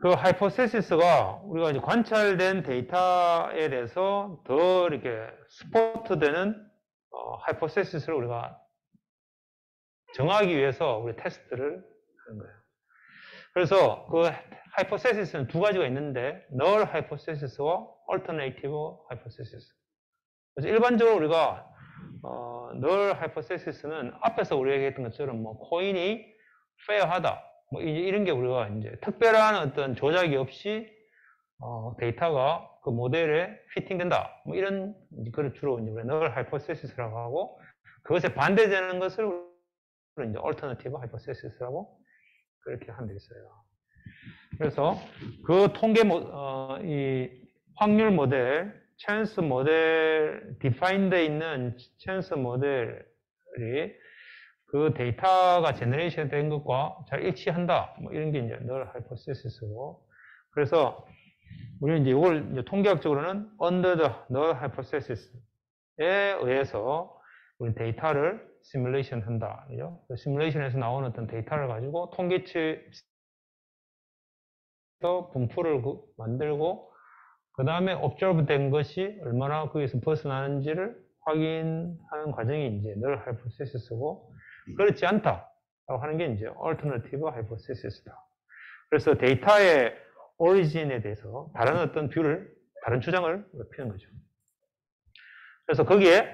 그 hypothesis가 우리가 이제 관찰된 데이터에 대해서 더 이렇게 스포트되는 hypothesis를 우리가 정하기 위해서 우리 테스트를 하는 거예요. 그래서 그 hypothesis는 두 가지가 있는데 null hypothesis와 alternative hypothesis. 그래서 일반적으로 우리가 null hypothesis는 앞에서 우리가 얘기했던 것처럼 뭐 코인이 fair하다, 뭐 이런 게 우리가 이제 특별한 어떤 조작이 없이 데이터가 그 모델에 피팅된다, 뭐 이런 걸 주로 이제 null hypothesis라고 하고, 그것에 반대되는 것을 우리는 이제 alternative hypothesis라고 그렇게 하면 되겠어요. 그래서 그 통계 이 확률 모델, chance 모델, define되어 있는 chance 모델이 그 데이터가 제너레이션 된 것과 잘 일치한다, 뭐 이런 게 이제 null hypothesis고, 그래서 우리는 이제 이걸 이제 통계학적으로는 under the null hypothesis에 의해서 우리 데이터를 시뮬레이션 한다. 그죠? 그 시뮬레이션에서 나오는 어떤 데이터를 가지고 통계치 분포를 만들고, 그 다음에 observe 된 것이 얼마나 거기서 벗어나는지를 확인하는 과정이 이제 null hypothesis고, 그렇지 않다라고 하는 게 이제 alternative hypothesis다. 그래서 데이터의 오리진에 대해서 다른 어떤 뷰를, 다른 주장을 표현한 거죠. 그래서 거기에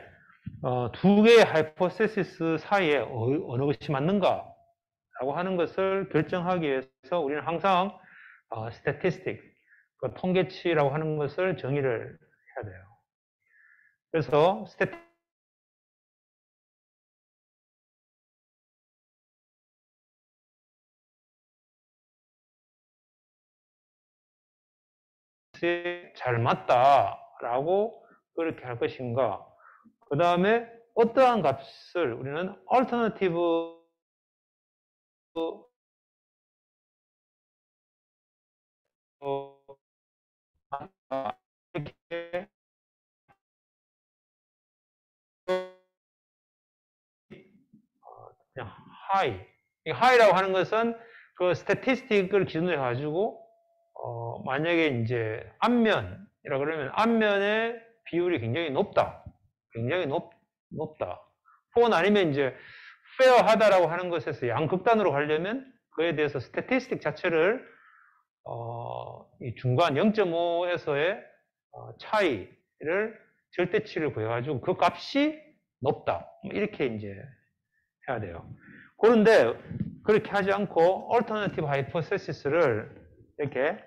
두 개의 하이포테시스 사이에 어느 것이 맞는가라고 하는 것을 결정하기 위해서 우리는 항상 스태티스틱, 그 통계치라고 하는 것을 정의를 해야 돼요. 그래서 잘 맞다라고 그렇게 할 것인가, 그 다음에 어떠한 값을 우리는 alternative 이렇게 그냥 high. high라고 하는 것은 그 스태티스틱을 기준으로 해가지고 만약에 이제 앞면이라 그러면 앞면의 비율이 굉장히 높다, 굉장히 높다. 혹은 아니면 이제 fair하다라고 하는 것에서 양극단으로 가려면 그에 대해서 스태티스틱 자체를 이 중간 0.5에서의 차이를 절대치를 구해가지고 그 값이 높다, 이렇게 이제 해야 돼요. 그런데 그렇게 하지 않고 alternative hypothesis를 이렇게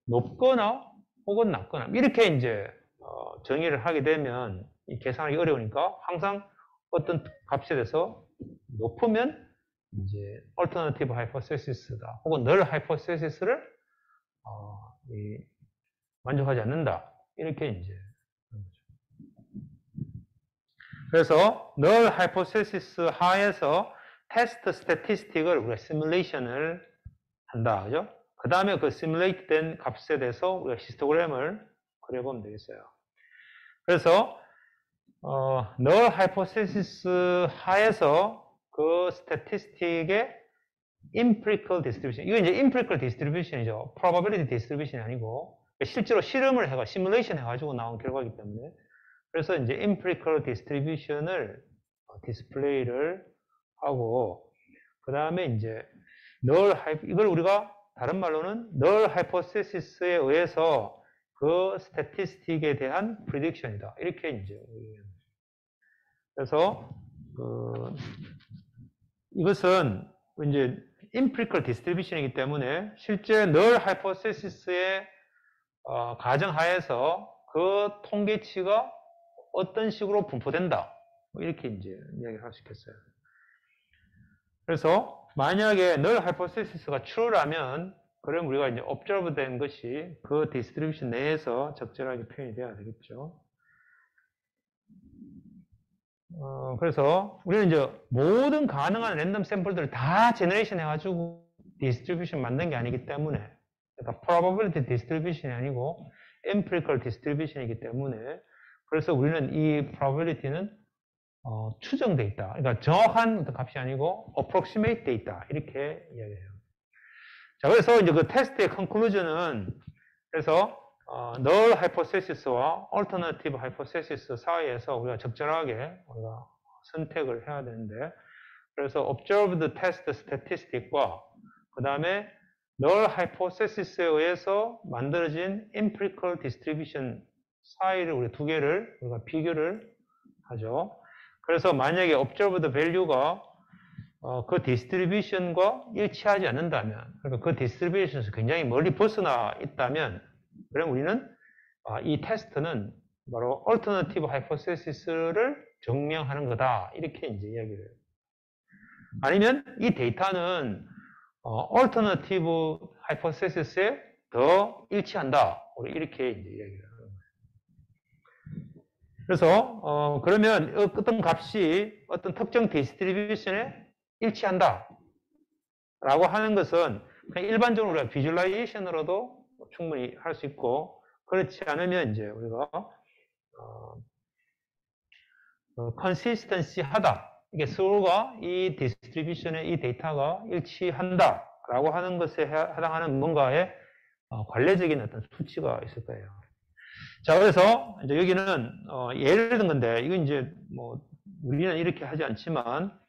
높거나 혹은 낮거나 이렇게 이제 정의를 하게 되면 이 계산하기 어려우니까 항상 어떤 값에 대해서 높으면 이제 alternative hypothesis다, 혹은 null hypothesis를 만족하지 않는다, 이렇게 이제. 그래서 null hypothesis 하에서 테스트 스태티스틱을 우리가 시뮬레이션을 한다, 그죠? 그 다음에 그 시뮬레이트 된 값에 대해서 우리가 히스토그램을 그려보면 되겠어요. 그래서 null hypothesis 하에서 그 스태티스틱의 empirical distribution, 이거 이제 empirical distribution이죠. probability distribution이 아니고 실제로 실험을 해가 시뮬레이션 해가지고 나온 결과이기 때문에, 그래서 이제 empirical distribution을 디스플레이를 하고, 그 다음에 이제 null 이걸 우리가 다른 말로는 null hypothesis에 의해서 그 스태티스틱에 대한 prediction이다, 이렇게 이제. 그래서 이것은 이제 empirical distribution이기 때문에 실제 null hypothesis의 가정하에서 그 통계치가 어떤 식으로 분포된다. 뭐 이렇게 이제 이야기를 할 수 있겠어요. 그래서 만약에 null hypothesis가 true라면 그럼 우리가 이제 observe 된 것이 그 distribution 내에서 적절하게 표현이 돼야 되겠죠. 그래서 우리는 이제 모든 가능한 랜덤 샘플들을 다 제너레이션 해가지고 디스트리뷰션 만든 게 아니기 때문에, 그러니까 probability distribution이 아니고 empirical distribution이기 때문에, 그래서 우리는 이 probability는 추정돼 있다. 그러니까 정확한 어떤 값이 아니고 approximate 돼 있다. 이렇게 이야기해요. 자, 그래서 이제 그 테스트의 conclusion은 그래서 null hypothesis와 alternative hypothesis 사이에서 우리가 적절하게 우리가 선택을 해야 되는데, 그래서 observed test statistic과 그 다음에 null hypothesis에 의해서 만들어진 empirical distribution 사이를 우리 두 개를 우리가 비교를 하죠. 그래서 만약에 observed value가 그 디스트리뷰션과 일치하지 않는다면, 그러니까 그 디스트리뷰션에서 굉장히 멀리 벗어나 있다면, 그럼 우리는 이 테스트는 바로 alternative hypothesis를 증명하는 거다. 이렇게 이제 이야기를 해요. 아니면 이 데이터는 alternative hypothesis에 더 일치한다. 우리 이렇게 이제 이야기를 하는 거예요. 그래서 그러면 어떤 값이 어떤 특정 디스트리뷰션에 일치한다 라고 하는 것은 그냥 일반적으로 우리가 비주얼라이제이션으로도 충분히 할 수 있고, 그렇지 않으면 이제 우리가 consistency 하다, 이게 서로가 이 디스트리뷰션의 이 데이터가 일치한다 라고 하는 것에 해당하는 뭔가의 관례적인 어떤 수치가 있을 거예요. 자, 그래서 이제 여기는 예를 든 건데, 이건 이제 뭐 우리는 이렇게 하지 않지만,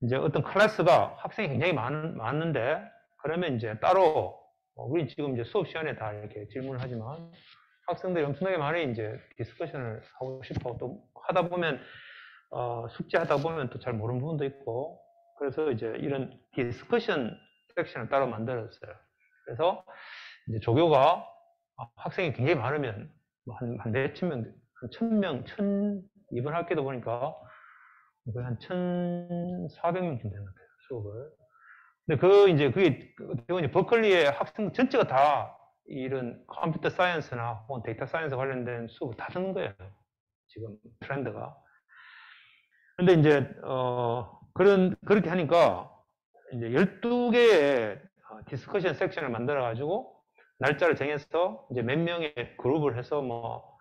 이제 어떤 클래스가 학생이 굉장히 많은데, 그러면 이제 따로, 우리 지금 이제 수업 시간에 다 이렇게 질문을 하지만, 학생들이 엄청나게 많이 이제 디스커션을 하고 싶어 또 하다 보면, 숙제 하다 보면 또 잘 모르는 부분도 있고, 그래서 이제 이런 디스커션 섹션을 따로 만들었어요. 그래서 이제 조교가 학생이 굉장히 많으면, 한 몇천 명, 한 1000명, 1002번 학기도 보니까, 거의 한 1400명쯤 되는 것 같아요, 수업을. 근데 그게 버클리의 학생 전체가 다 이런 컴퓨터 사이언스나 혹은 데이터 사이언스 관련된 수업을 다 듣는 거예요. 지금 트렌드가. 근데 이제, 그렇게 하니까 이제 12개의 디스커션 섹션을 만들어가지고 날짜를 정해서 이제 몇 명의 그룹을 해서 뭐,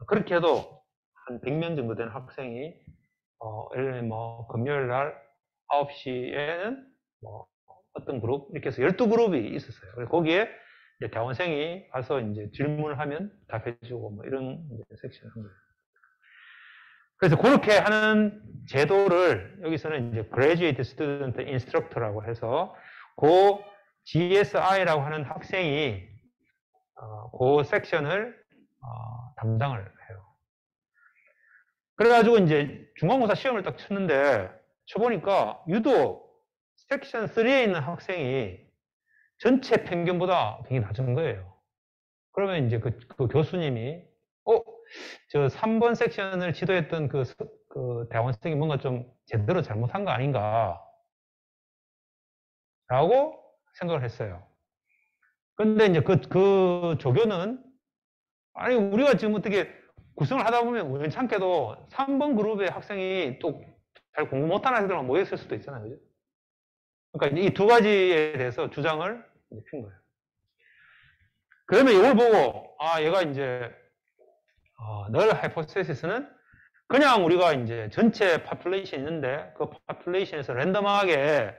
그렇게 해도 한 100명 정도 되는 학생이 예를 들면 뭐 금요일 날 9시에는 뭐 어떤 그룹 이렇게 해서 12그룹이 있었어요. 그래서 거기에 이제 대원생이 가서 이제 질문을 하면 답해주고 뭐 이런 섹션을 한 거예요. 그래서 그렇게 하는 제도를 여기서는 이제 Graduate Student Instructor라고 해서 그 GSI라고 하는 학생이 그 섹션을 담당을 해요. 그래가지고 이제 중간고사 시험을 딱 쳤는데 쳐보니까 유독 섹션 3에 있는 학생이 전체 평균보다 굉장히 낮은 거예요. 그러면 이제 그 교수님이 저 3번 섹션을 지도했던 그 대학원생이 뭔가 좀 제대로 잘못한 거 아닌가 라고 생각을 했어요. 근데 이제 그 조교는 아니 우리가 지금 어떻게 구성을 하다 보면 우연찮게도 3번 그룹의 학생이 또 잘 공부 못하는 애들만 모였을 수도 있잖아요. 그죠? 그러니까 이 두 가지에 대해서 주장을 핀 거예요. 그러면 이걸 보고, 얘가 이제, null hypothesis는 그냥 우리가 이제 전체 population 있는데, 그 population에서 랜덤하게,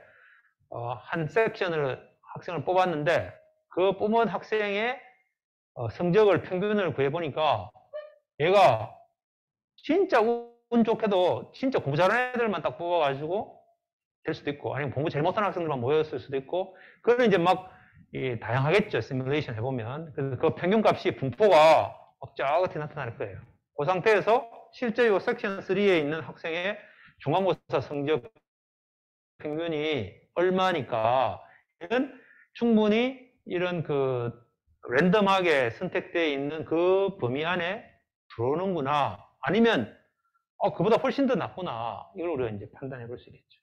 한 섹션을, 학생을 뽑았는데, 그 뽑은 학생의 성적을, 평균을 구해보니까, 얘가 진짜 운 좋게도 진짜 공부 잘하는 애들만 딱 뽑아가지고 될 수도 있고, 아니면 공부 제일 못하는 학생들만 모였을 수도 있고, 그거는 이제 막 다양하겠죠. 시뮬레이션 해보면. 그래서 그 평균값이 분포가 쫙 나타날 거예요. 그 상태에서 실제 이 섹션 3에 있는 학생의 중간고사 성적 평균이 얼마니까 이는 충분히 이런 랜덤하게 선택되어 있는 그 범위 안에 들어오는구나 아니면 그보다 훨씬 더 낫구나. 이걸 우리가 이제 판단해 볼 수 있겠죠.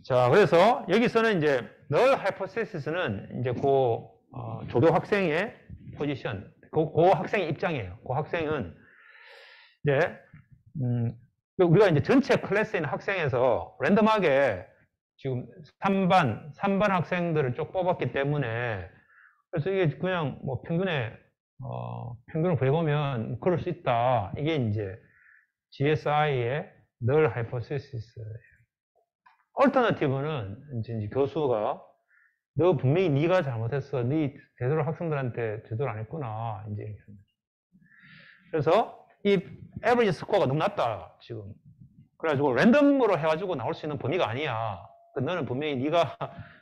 자, 그래서 여기서는 이제 null hypothesis는 이제 조교 학생의 포지션, 그 학생의 입장이에요. 그 학생은 이제 우리가 이제 전체 클래스에 있는 학생에서 랜덤하게 지금 3반 학생들을 쭉 뽑았기 때문에 그래서 이게 그냥 뭐 평균을 구해보면 그럴 수 있다. 이게 이제 GSI의 null hypothesis예요. 얼터너티브는 이제 교수가 너 분명히 네가 잘못했어. 네 제대로 학생들한테 제대로 안 했구나. 이제 이렇게 합니다. 그래서 이 에버리지 스코어가 너무 낮다. 지금. 그래가지고 랜덤으로 해가지고 나올 수 있는 범위가 아니야. 너는 분명히 네가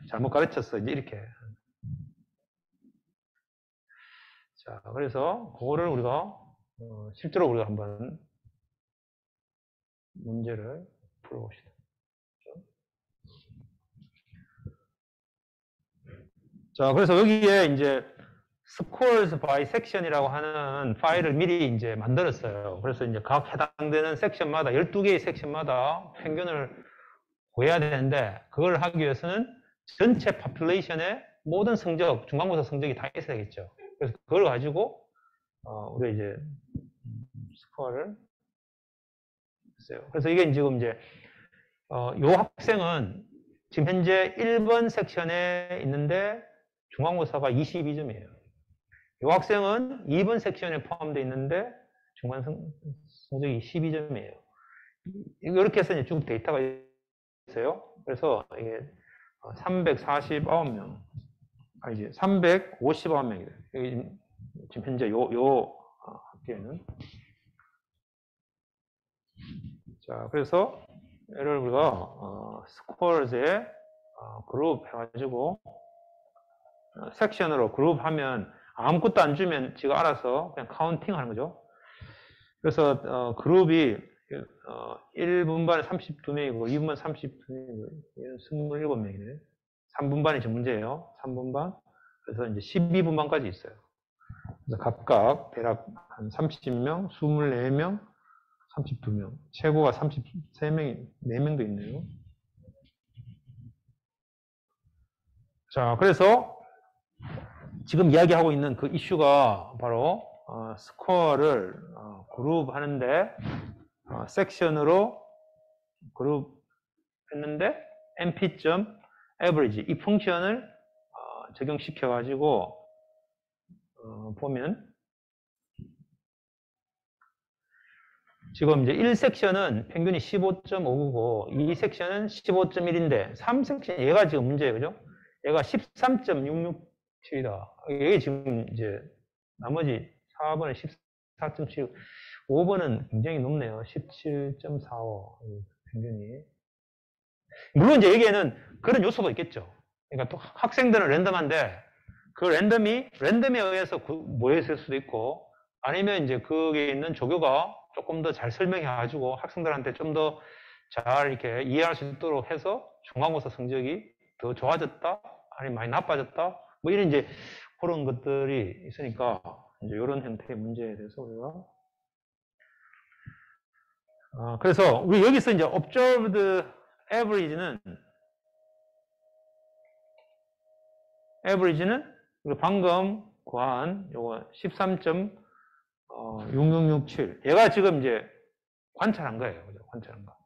잘못 가르쳤어. 이제 이렇게. 자, 그래서 그거를 우리가 실제로 우리가 한번 문제를 풀어봅시다. 자, 그래서 여기에 이제 scores by section이라고 하는 파일을 미리 이제 만들었어요. 그래서 이제 각 해당되는 섹션마다 12개의 섹션마다 평균을 구해야 되는데 그걸 하기 위해서는 전체 population의 모든 성적, 중간고사 성적이 다 있어야겠죠. 그래서 그걸 가지고 우리가 이제 스코어를 했어요. 그래서 이게 지금 이제 요 학생은 지금 현재 1번 섹션에 있는데 중간고사가 22점이에요. 이 학생은 2번 섹션에 포함되어 있는데 중간 성적이 12점이에요. 이렇게 해서 이제 쭉 데이터가 있어요. 그래서 이게 349명, 이제 359명이에요. 지금 현재 요 학교에는. 자, 그래서 얘를 우리가 스코어즈에 그룹 해가지고 섹션으로 그룹하면 아무것도 안 주면 지가 알아서 그냥 카운팅 하는 거죠. 그래서 그룹이 1분반에 32명이고 2분반 32명이고 27명이네. 3분반이 지금 문제예요. 3분반. 그래서 이제 12분반까지 있어요. 그래서 각각 대략 한 30명, 24명, 32명. 최고가 33명이 4명도 있네요. 자, 그래서 지금 이야기하고 있는 그 이슈가 바로 스코어를 그룹하는데 섹션으로 그룹했는데 np.average 이 펑션을 적용시켜 가지고 보면 지금 이제 1섹션은 평균이 15.59고 2섹션은 15.1인데 3섹션 얘가 지금 문제예요. 그죠? 얘가 13.667이다. 이게 지금 이제 나머지 4번은 14.7, 5번은 굉장히 높네요. 17.45 평균이. 물론 이제 여기에는 그런 요소도 있겠죠. 그러니까 또 학생들은 랜덤한데 그 랜덤에 의해서 모여있을 수도 있고 아니면 이제 거기에 있는 조교가 조금 더 잘 설명해가지고 학생들한테 좀 더 잘 이렇게 이해할 수 있도록 해서 중간고사 성적이 더 좋아졌다, 아니면 많이 나빠졌다, 뭐 이런 이제 그런 것들이 있으니까 이제 이런 형태의 문제에 대해서 우리가 그래서 우리 여기서 이제 observed average는 우리 방금 구한 요거 13.6667 얘가 지금 이제 관찰한 거예요. 그죠? 관찰한 거.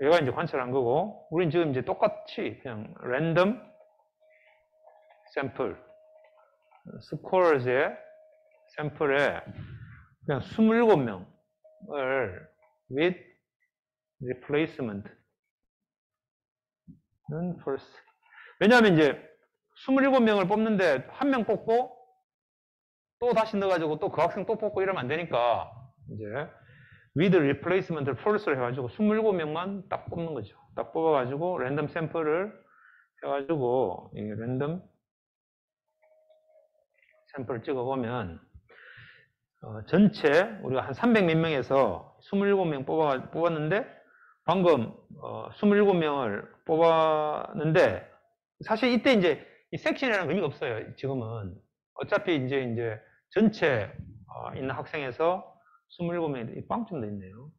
얘가 이제 관찰한 거고, 우린 지금 이제 똑같이 그냥 랜덤 샘플, 스코어즈의 샘플에 그냥 27명을 with replacement는 first. 왜냐하면 이제 27명을 뽑는데 한 명 뽑고 또 다시 넣어가지고 또 그 학생 또 뽑고 이러면 안 되니까 이제 with replacement를 false로 해가지고 27명만 딱 뽑는 거죠. 딱 뽑아가지고 랜덤 샘플을 해가지고 이 랜덤 샘플을 찍어보면 전체 우리가 한 300 몇 명에서 27명 뽑았는데 방금 27명을 뽑았는데 사실 이때 이제 이 섹션이라는 의미가 없어요. 지금은 어차피 이제 전체 있는 학생에서 27명이 빵점 돼 있네요.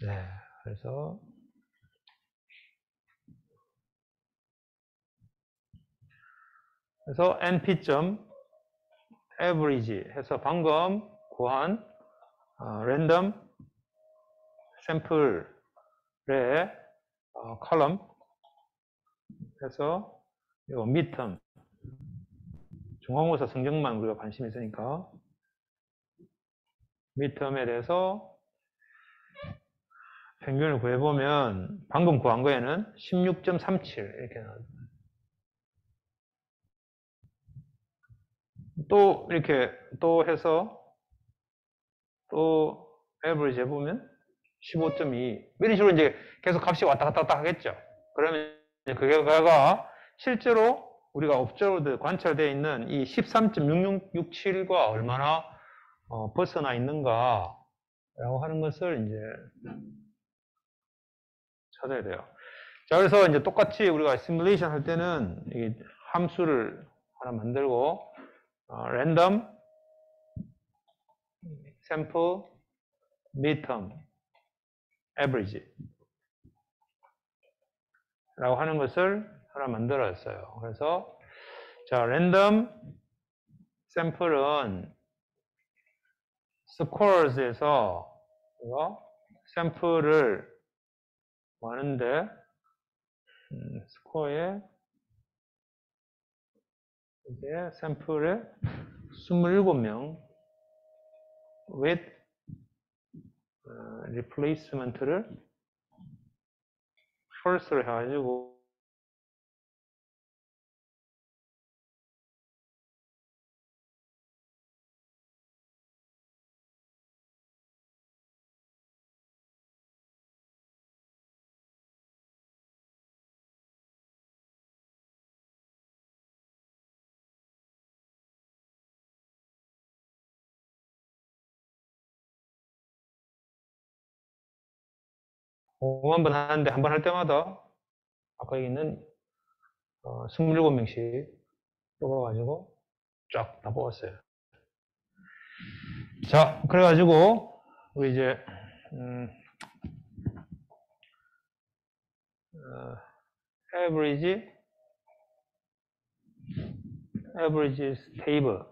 네, 그래서 np.average 해서 방금 구한 랜덤 샘플의 컬럼 해서 요 midterm 중간고사 성적만 우리가 관심이 있으니까 midterm에 대해서 평균을 구해보면 방금 구한 거에는 16.37 이렇게 나와요. 또 이렇게 또 해서 또 average 해보면 15.2 이런 식으로 이제 계속 값이 왔다 갔다 하겠죠. 그러면 그 결과가 실제로 우리가 옵저버드 관찰되어 있는 이 13.6667과 얼마나 벗어나 있는가 라고 하는 것을 이제 찾아야 돼요. 자, 그래서 이제 똑같이 우리가 시뮬레이션 할 때는 이 함수를 하나 만들고 랜덤 샘플 midterm average 라고 하는 것을 하나 만들었어요. 그래서 자, 랜덤 샘플은 스코어즈에서 샘플을 구하는데 스코어에 이제 샘플에 27명 with replacement를 first로 해가지고 한 번 하는데 한 번 할 때마다 아까 얘기는 27명씩 뽑아가지고 쫙 다 뽑았어요. 자, 그래가지고 우리 이제 average table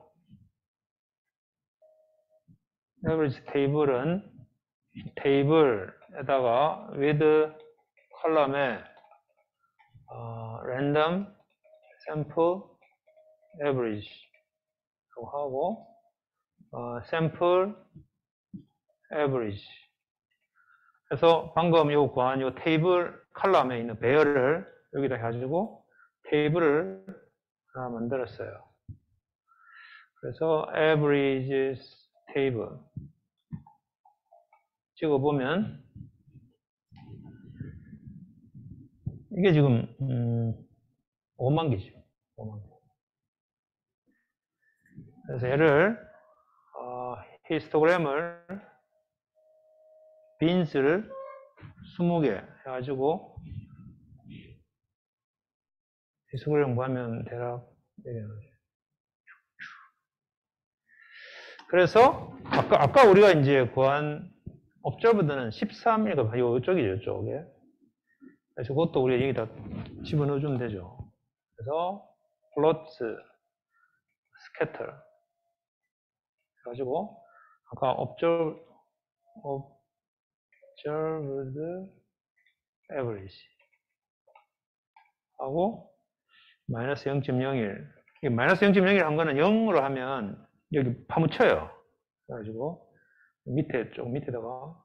average table은 테이블에다가 with 컬럼에 random sample average 하고 sample average 그래서 방금 요 구한 요 테이블 컬럼에 있는 배열을 여기다 해가지고 테이블을 하나 만들었어요. 그래서 averages table 찍어보면 이게 지금 5만 개죠. 5만 개. 그래서 얘를 히스토그램을 빈스를 20개 해가지고 히스토그램 구하면 대략 이렇게 나오죠. 그래서 아까 우리가 이제 구한 옵저버드는 13이니까 이쪽이죠, 이쪽에. 그래서 그것도 우리가 여기다 집어넣어 주면 되죠. 그래서 플로트 스캐터 해가지고 아까 observed average 하고 마이너스 0.01 마이너스 0.01 한 거는 0으로 하면 여기 파묻혀요. 그래가지고 밑에 쪽 밑에다가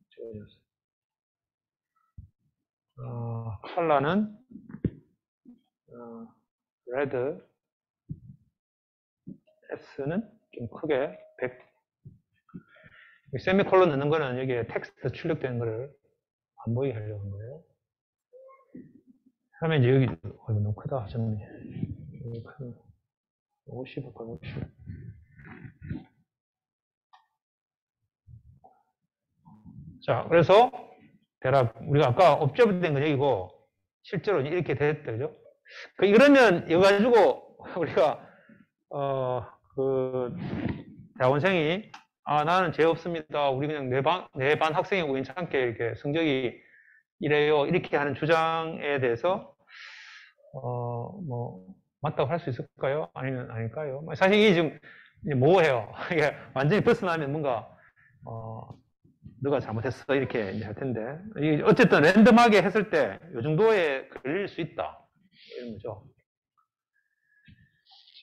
적어줬어요. 컬러는 레드 S는 좀 크게 100 세미콜론 넣는 거는 여기에 텍스트 출력되는 거를 안 보이게 하려고 한 거예요. 그러면 이제 여기 이거 너무 크다. 좀 50 할까요? 50. 자, 그래서 대략 우리가 아까 옵저브 된 건 여기고 실제로 이렇게 됐다, 그죠? 이러면 이거 가지고 우리가 그 대학원생이 나는 죄 없습니다. 우리 그냥 내 반 학생이 우연찮게 이렇게 성적이 이래요. 이렇게 하는 주장에 대해서 뭐 맞다고 할 수 있을까요? 아니면 아닐까요? 사실 이게 지금 모호해요. 이게 완전히 벗어나면 뭔가 너가 잘못했어 이렇게 이제 할 텐데 어쨌든 랜덤하게 했을 때 이 정도에 걸릴 수 있다 이런 거죠.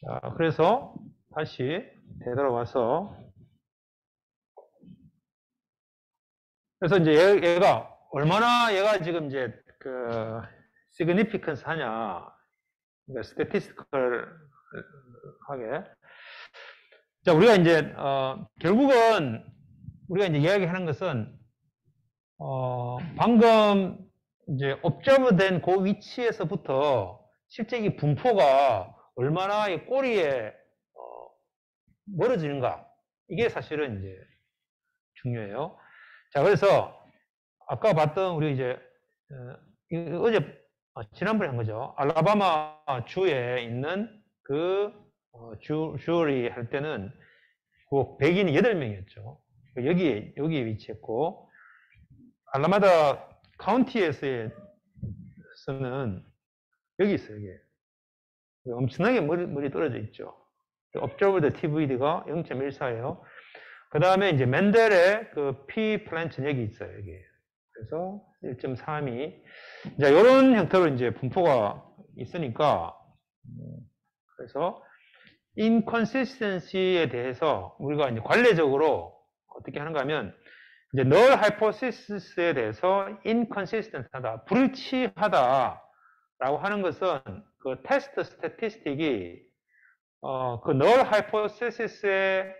자, 그래서 다시 되돌아와서 그래서 이제 얘가 얼마나 얘가 지금 이제 그 significance 하냐, 그러니까 statistical 하게. 자, 우리가 이제 결국은 우리가 이제 이야기하는 것은 방금 이제 observe 된 그 위치에서부터 실제 이 분포가 얼마나 이 꼬리에 멀어지는가, 이게 사실은 이제 중요해요. 자, 그래서 아까 봤던 우리 이제 어제 지난번에 한 거죠. 알라바마 주에 있는 그 주리 할 때는 그 백인이 8명이었죠. 여기에 위치했고 알라마다 카운티에서는 여기 있어요. 여기 엄청나게 머리 떨어져 있죠. observed TVD가 0.14예요. 그 다음에 이제 맨델의 그 P 플랜트는 여기 있어요. 여기. 그래서 1.32. 자, 이런 형태로 이제 분포가 있으니까, 그래서 inconsistency에 대해서 우리가 이제 관례적으로 어떻게 하는가 하면, 이제 null hypothesis에 대해서 inconsistent 하다, 불일치하다 라고 하는 것은 그 테스트 스태티스틱이 그 null hypothesis의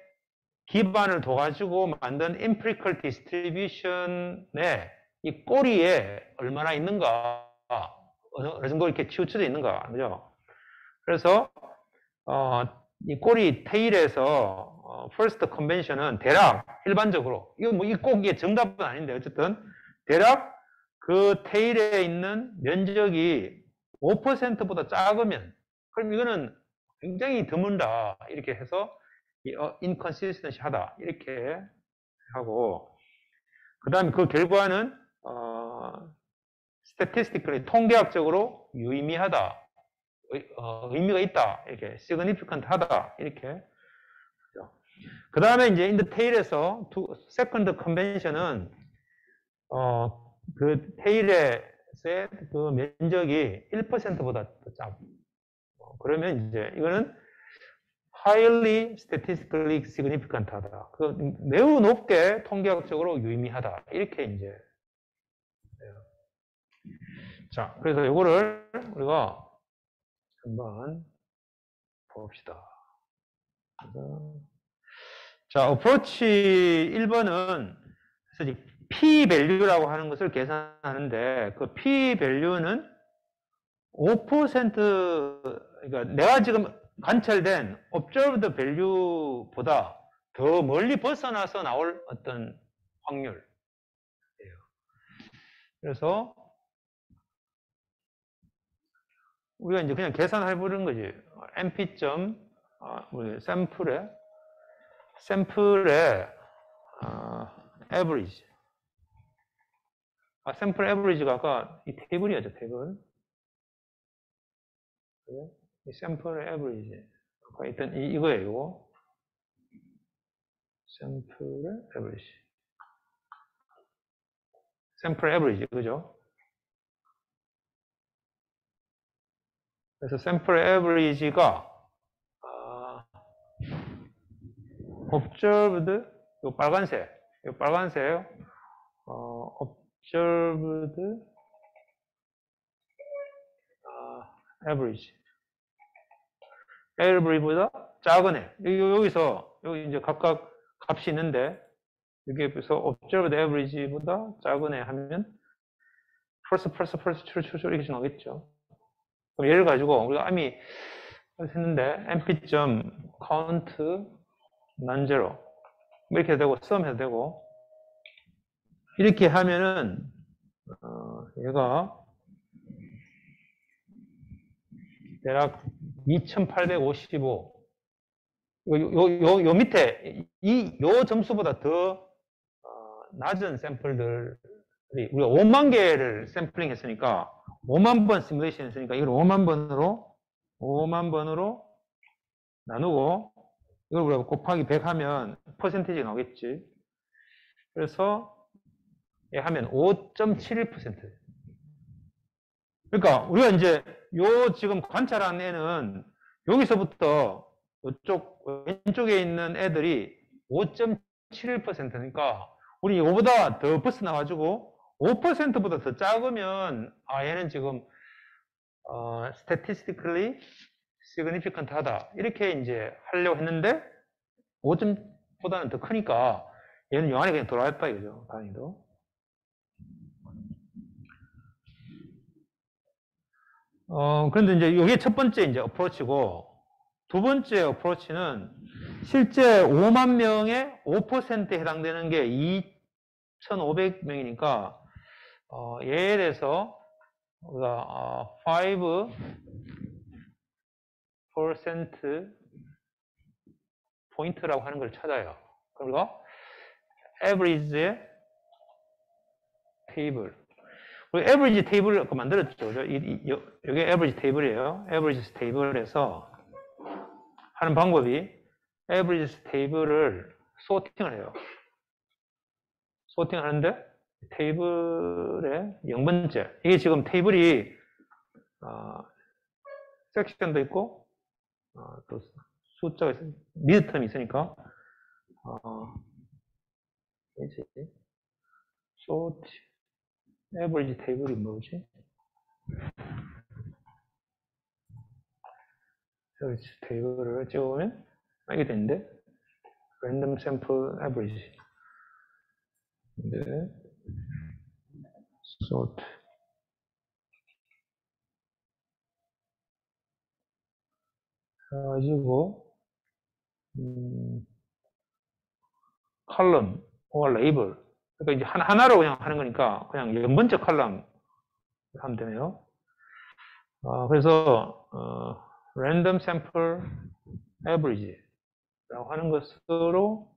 기반을 둬가지고 만든 empirical distribution의 이 꼬리에 얼마나 있는가, 어느 정도 이렇게 치우쳐져 있는가, 그죠? 그래서 이 꼬리 테일에서 first convention은 대략 일반적으로 이거 뭐 꼭 이게 정답은 아닌데 어쨌든 대략 그 테일에 있는 면적이 5%보다 작으면 그럼 이거는 굉장히 드문다 이렇게 해서 inconsistency 하다 이렇게 하고 그 다음에 그 결과는 statistically 통계학적으로 유의미하다, 의미가 있다 이렇게 significant 하다 이렇게. 그 다음에 이제 in the tail에서 second convention은 그 테일의 그 면적이 1%보다 더 작고 그러면 이제 이거는 highly statistically significant 하다. 그 매우 높게 통계학적으로 유의미하다. 이렇게 이제. 자, 그래서 이거를 우리가 한번 봅시다. 자, 어프로치 1번은 그래서 P 밸류라고 하는 것을 계산하는데 그 P 밸류는 5% 그러니까 내가 지금 관찰된 observed value보다 더 멀리 벗어나서 나올 어떤 확률이에요. 그래서 우리가 이제 그냥 계산해보는 거지. np. 우리 샘플의 average. 샘플 average가 아까 이 테이블이었죠, 테이블. 이 샘플 average. 아까 있던 이거예요, 이거. 샘플 average. 샘플 average, 그죠? 그래서 샘플 average가 observed, 요 빨간색, observed average. average보다 작은 애. 여기서 여기 이제 각각 값이 있는데 여기에서 observed average보다 작은 애 하면 플러스 이렇게 나오겠죠. 그럼 얘를 가지고 우리가 이미 했는데 np.count non-zero 이렇게 되고 sum 해도 되고 이렇게 하면은 얘가 대략 2855. 요 밑에, 요 점수보다 더 낮은 샘플들이, 우리가 5만 개를 샘플링 했으니까, 5만 번 시뮬레이션 했으니까, 이걸 5만 번으로 나누고, 이걸 우리가 곱하기 100 하면 퍼센티지가 나오겠지. 그래서, 하면 5.71%. 그러니까, 우리가 이제, 요 지금 관찰한 애는, 여기서부터, 이쪽, 왼쪽에 있는 애들이 5.71%니까, 우리 이거보다 더 벗어나가지고, 5%보다 더 작으면, 얘는 지금, statistically significant 하다. 이렇게 이제 하려고 했는데, 5점보다는 더 크니까, 얘는 영 안에 그냥 들어왔다, 이거죠. 단위도. 그런데 이제 이게 첫 번째 이제 어프로치고, 두 번째 어프로치는 실제 5만 명의 5%에 해당되는 게 2,500명이니까, 얘에 대해서 우리가 5% 포인트라고 하는 걸 찾아요. 그리고 average의 테이블. 우리 average 테이블을 아까 만들었죠. 이게 average 테이블이에요. average 테이블에서 하는 방법이 average 테이블을 소팅을 해요. 소팅 하는데 테이블의 0번째. 이게 지금 테이블이 섹션도 있고 또 숫자가 있으니 미드 텀이 있으니까 sort average 테이블이 뭐지? average 테이블을 찍으면 이게 되는데 random sample average 네. sort 가지고 컬럼 or 레이블. 그러니까 이제 하나로 그냥 하는 거니까 그냥 0번째 컬럼 하면 되네요. 그래서 random sample average라고 하는 것으로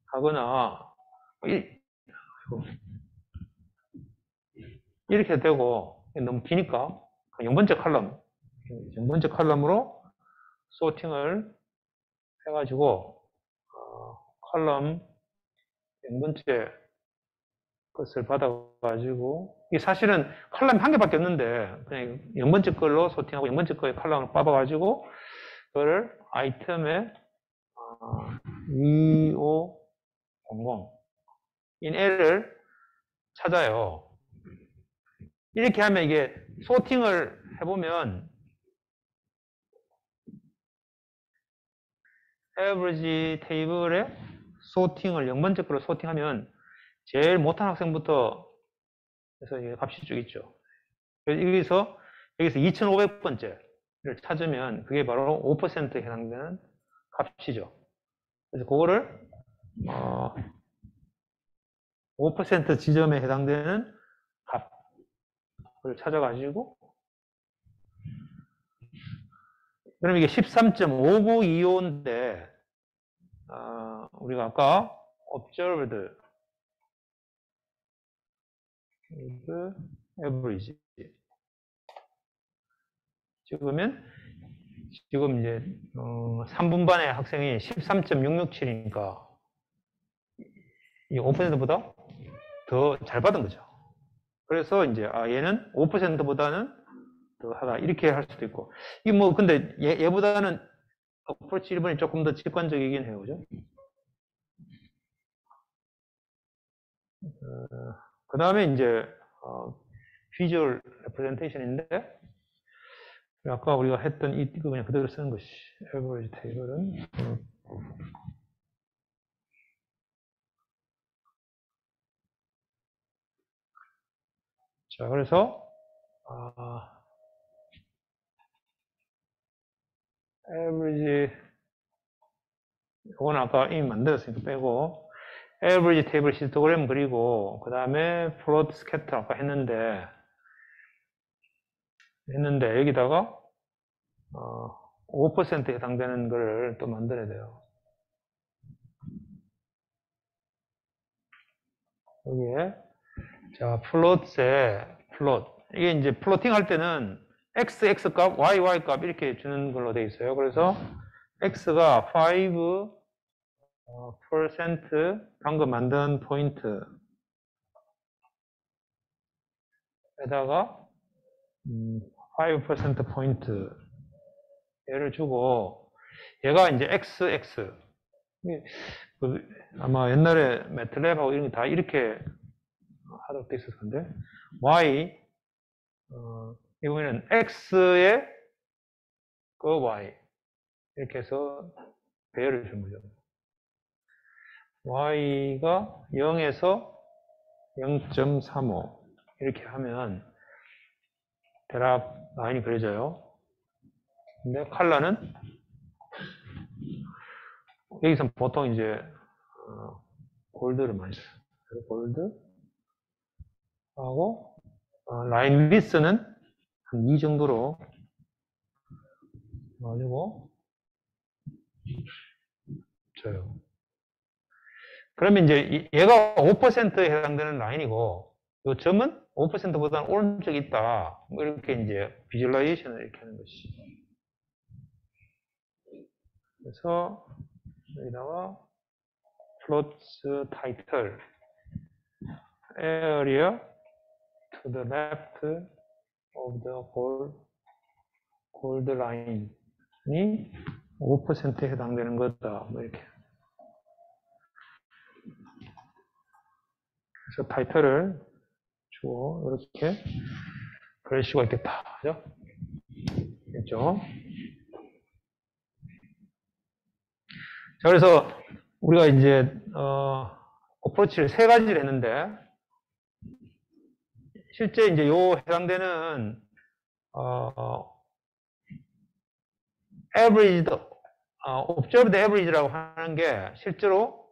하거나 이렇게 되고 너무 기니까 0번째 컬럼으로 소팅을 해가지고 컬럼 0번째 것을 받아가지고 이 사실은 컬럼이 한 개밖에 없는데 그냥 0번째 걸로 소팅하고 0번째 거에 컬럼을 뽑아가지고 그거를 아이템에 2500 인 애를 찾아요. 이렇게 하면 이게 소팅을 해보면 average 테이블에 소팅을 0번째 거로 소팅하면 제일 못한 학생부터 해서 이게 값이 쭉 있죠. 그래서 여기서 2500번째를 찾으면 그게 바로 5%에 해당되는 값이죠. 그래서 그거를 5% 지점에 해당되는 값을 찾아가지고 그럼 이게 13.5925인데 우리가 아까 observed average 찍으면 지금 이제 3분반의 학생이 13.667이니까 이 5%보다 더 잘 받은 거죠. 그래서 이제 얘는 5%보다는 더 하다 이렇게 할 수도 있고 이 뭐 근데 얘보다는 어프로치 1번이 조금 더 직관적이긴 해요, 그죠? 그 다음에 이제 비주얼 레프레젠테이션인데 아까 우리가 했던 이거 그냥 그대로 쓰는 것이 average 테이블은 자 그래서 average 이건 아까 이미 만들었으니까 빼고 average 테이블 히스토그램 그리고 그 다음에 플로트 스캐터 아까 했는데 여기다가 5%에 해당되는 걸 또 만들어야 돼요. 여기에, 자, 플롯. 이게 이제 플로팅 할 때는 x 값, y 값 이렇게 주는 걸로 되어 있어요. 그래서 x가 5% 방금 만든 포인트에다가 5% 포인트 얘를 주고 얘가 이제 x. 아마 옛날에 매트랩하고 이런 게 다 이렇게 하도록 돼 있었을 건데 y 이번에는 x의 그 y 이렇게 해서 배열을 준 거죠. y가 0에서 0.35 이렇게 하면 대략 라인이 그려져요. 근데 컬러는 여기서 보통 이제 골드를 많이 써요. 골드 하고 라인 위스는 한 2 정도로 넣어주고 줘요. 그러면 이제 얘가 5%에 해당되는 라인이고 이 점은 5%보다는 오른쪽에 있다. 뭐 이렇게 이제 비주얼라이제이션을 이렇게 하는 것이. 그래서 여기다가 플로츠 타이틀 area to the left of the gold line이 5%에 해당되는 거다. 뭐 이렇게. 그래서 타이틀을 주고 이렇게 그럴 수가 있겠다. 그죠? 됐죠? 자, 그래서 우리가 이제 어프로치를 3가지를 했는데 실제 이제 요 해당되는 average, observed average라고 하는 게 실제로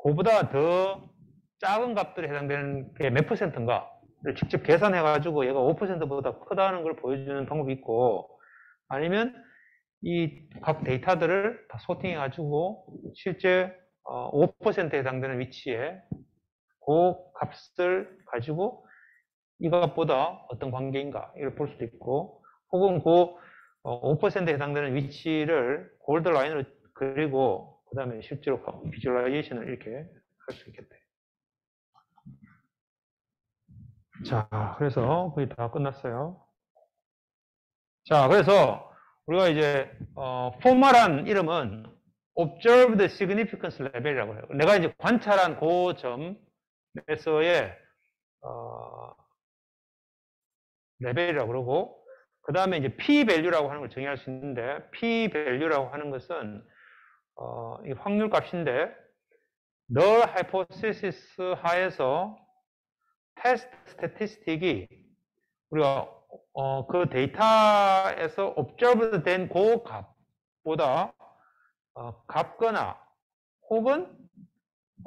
그보다 더 작은 값들에 해당되는 게 몇 %인가를 직접 계산해가지고 얘가 5%보다 크다는 걸 보여주는 방법이 있고 아니면 이 각 데이터들을 다 소팅해가지고 실제 5%에 해당되는 위치에 그 값을 가지고 이 값보다 어떤 관계인가 이걸 볼 수도 있고 혹은 그 5%에 해당되는 위치를 골드 라인으로 그리고 그 다음에 실제로 비주얼라이제이션을 이렇게 할 수 있겠다. 자, 그래서 거의 다 끝났어요. 자, 그래서 우리가 이제 포멀한 이름은 Observed Significance Level이라고 해요. 내가 이제 관찰한 그 점에서의 레벨이라고 그러고 그 다음에 이제 p-value라고 하는 걸 정의할 수 있는데 p-value라고 하는 것은 이 확률 값인데 null hypothesis 하에서 테스트 스태티스틱이 우리가 그 데이터에서 observed 된 그 값보다 같거나 혹은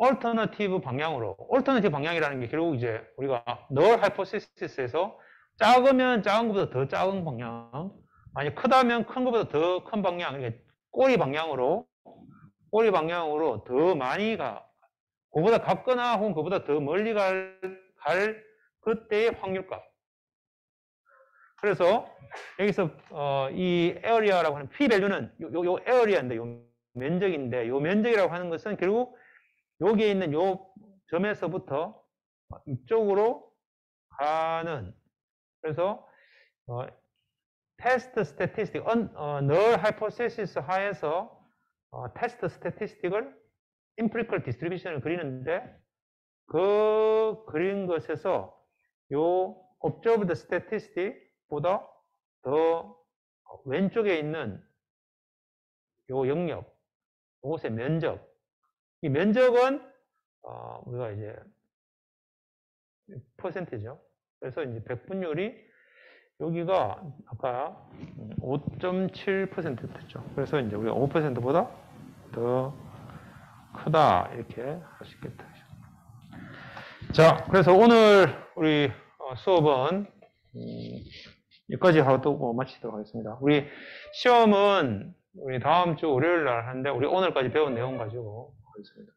alternative 방향이라는 게 결국 이제 우리가 null hypothesis에서 작으면 작은 것보다 더 작은 방향, 아니 크다면 큰 것보다 더 큰 방향, 이렇게 꼬리 방향으로 더 많이 가, 그보다 같거나 혹은 그보다 더 멀리 갈 그때의 확률값. 그래서 여기서 이 에어리아라고 하는 p-value는 요 에어리아인데 요 면적인데 요 면적이라고 하는 것은 결국 여기에 있는 요 점에서부터 이쪽으로 가는 그래서 테스트 스태티스틱, null hypothesis 하에서 테스트 스태티스틱을 empirical distribution을 그리는데 그 그린 것에서 요 observed statistic보다 더 왼쪽에 있는 요 영역, 이것의 면적. 이 면적은 우리가 이제 퍼센트죠. 그래서 이제 백분율이 여기가 아까 5.7%였죠. 그래서 이제 우리가 5%보다 더 크다 이렇게 할 수 있겠다. 자, 그래서 오늘 우리 수업은 여기까지 하고 마치도록 하겠습니다. 우리 시험은 우리 다음 주 월요일 날 하는데 우리 오늘까지 배운 내용 가지고 하겠습니다.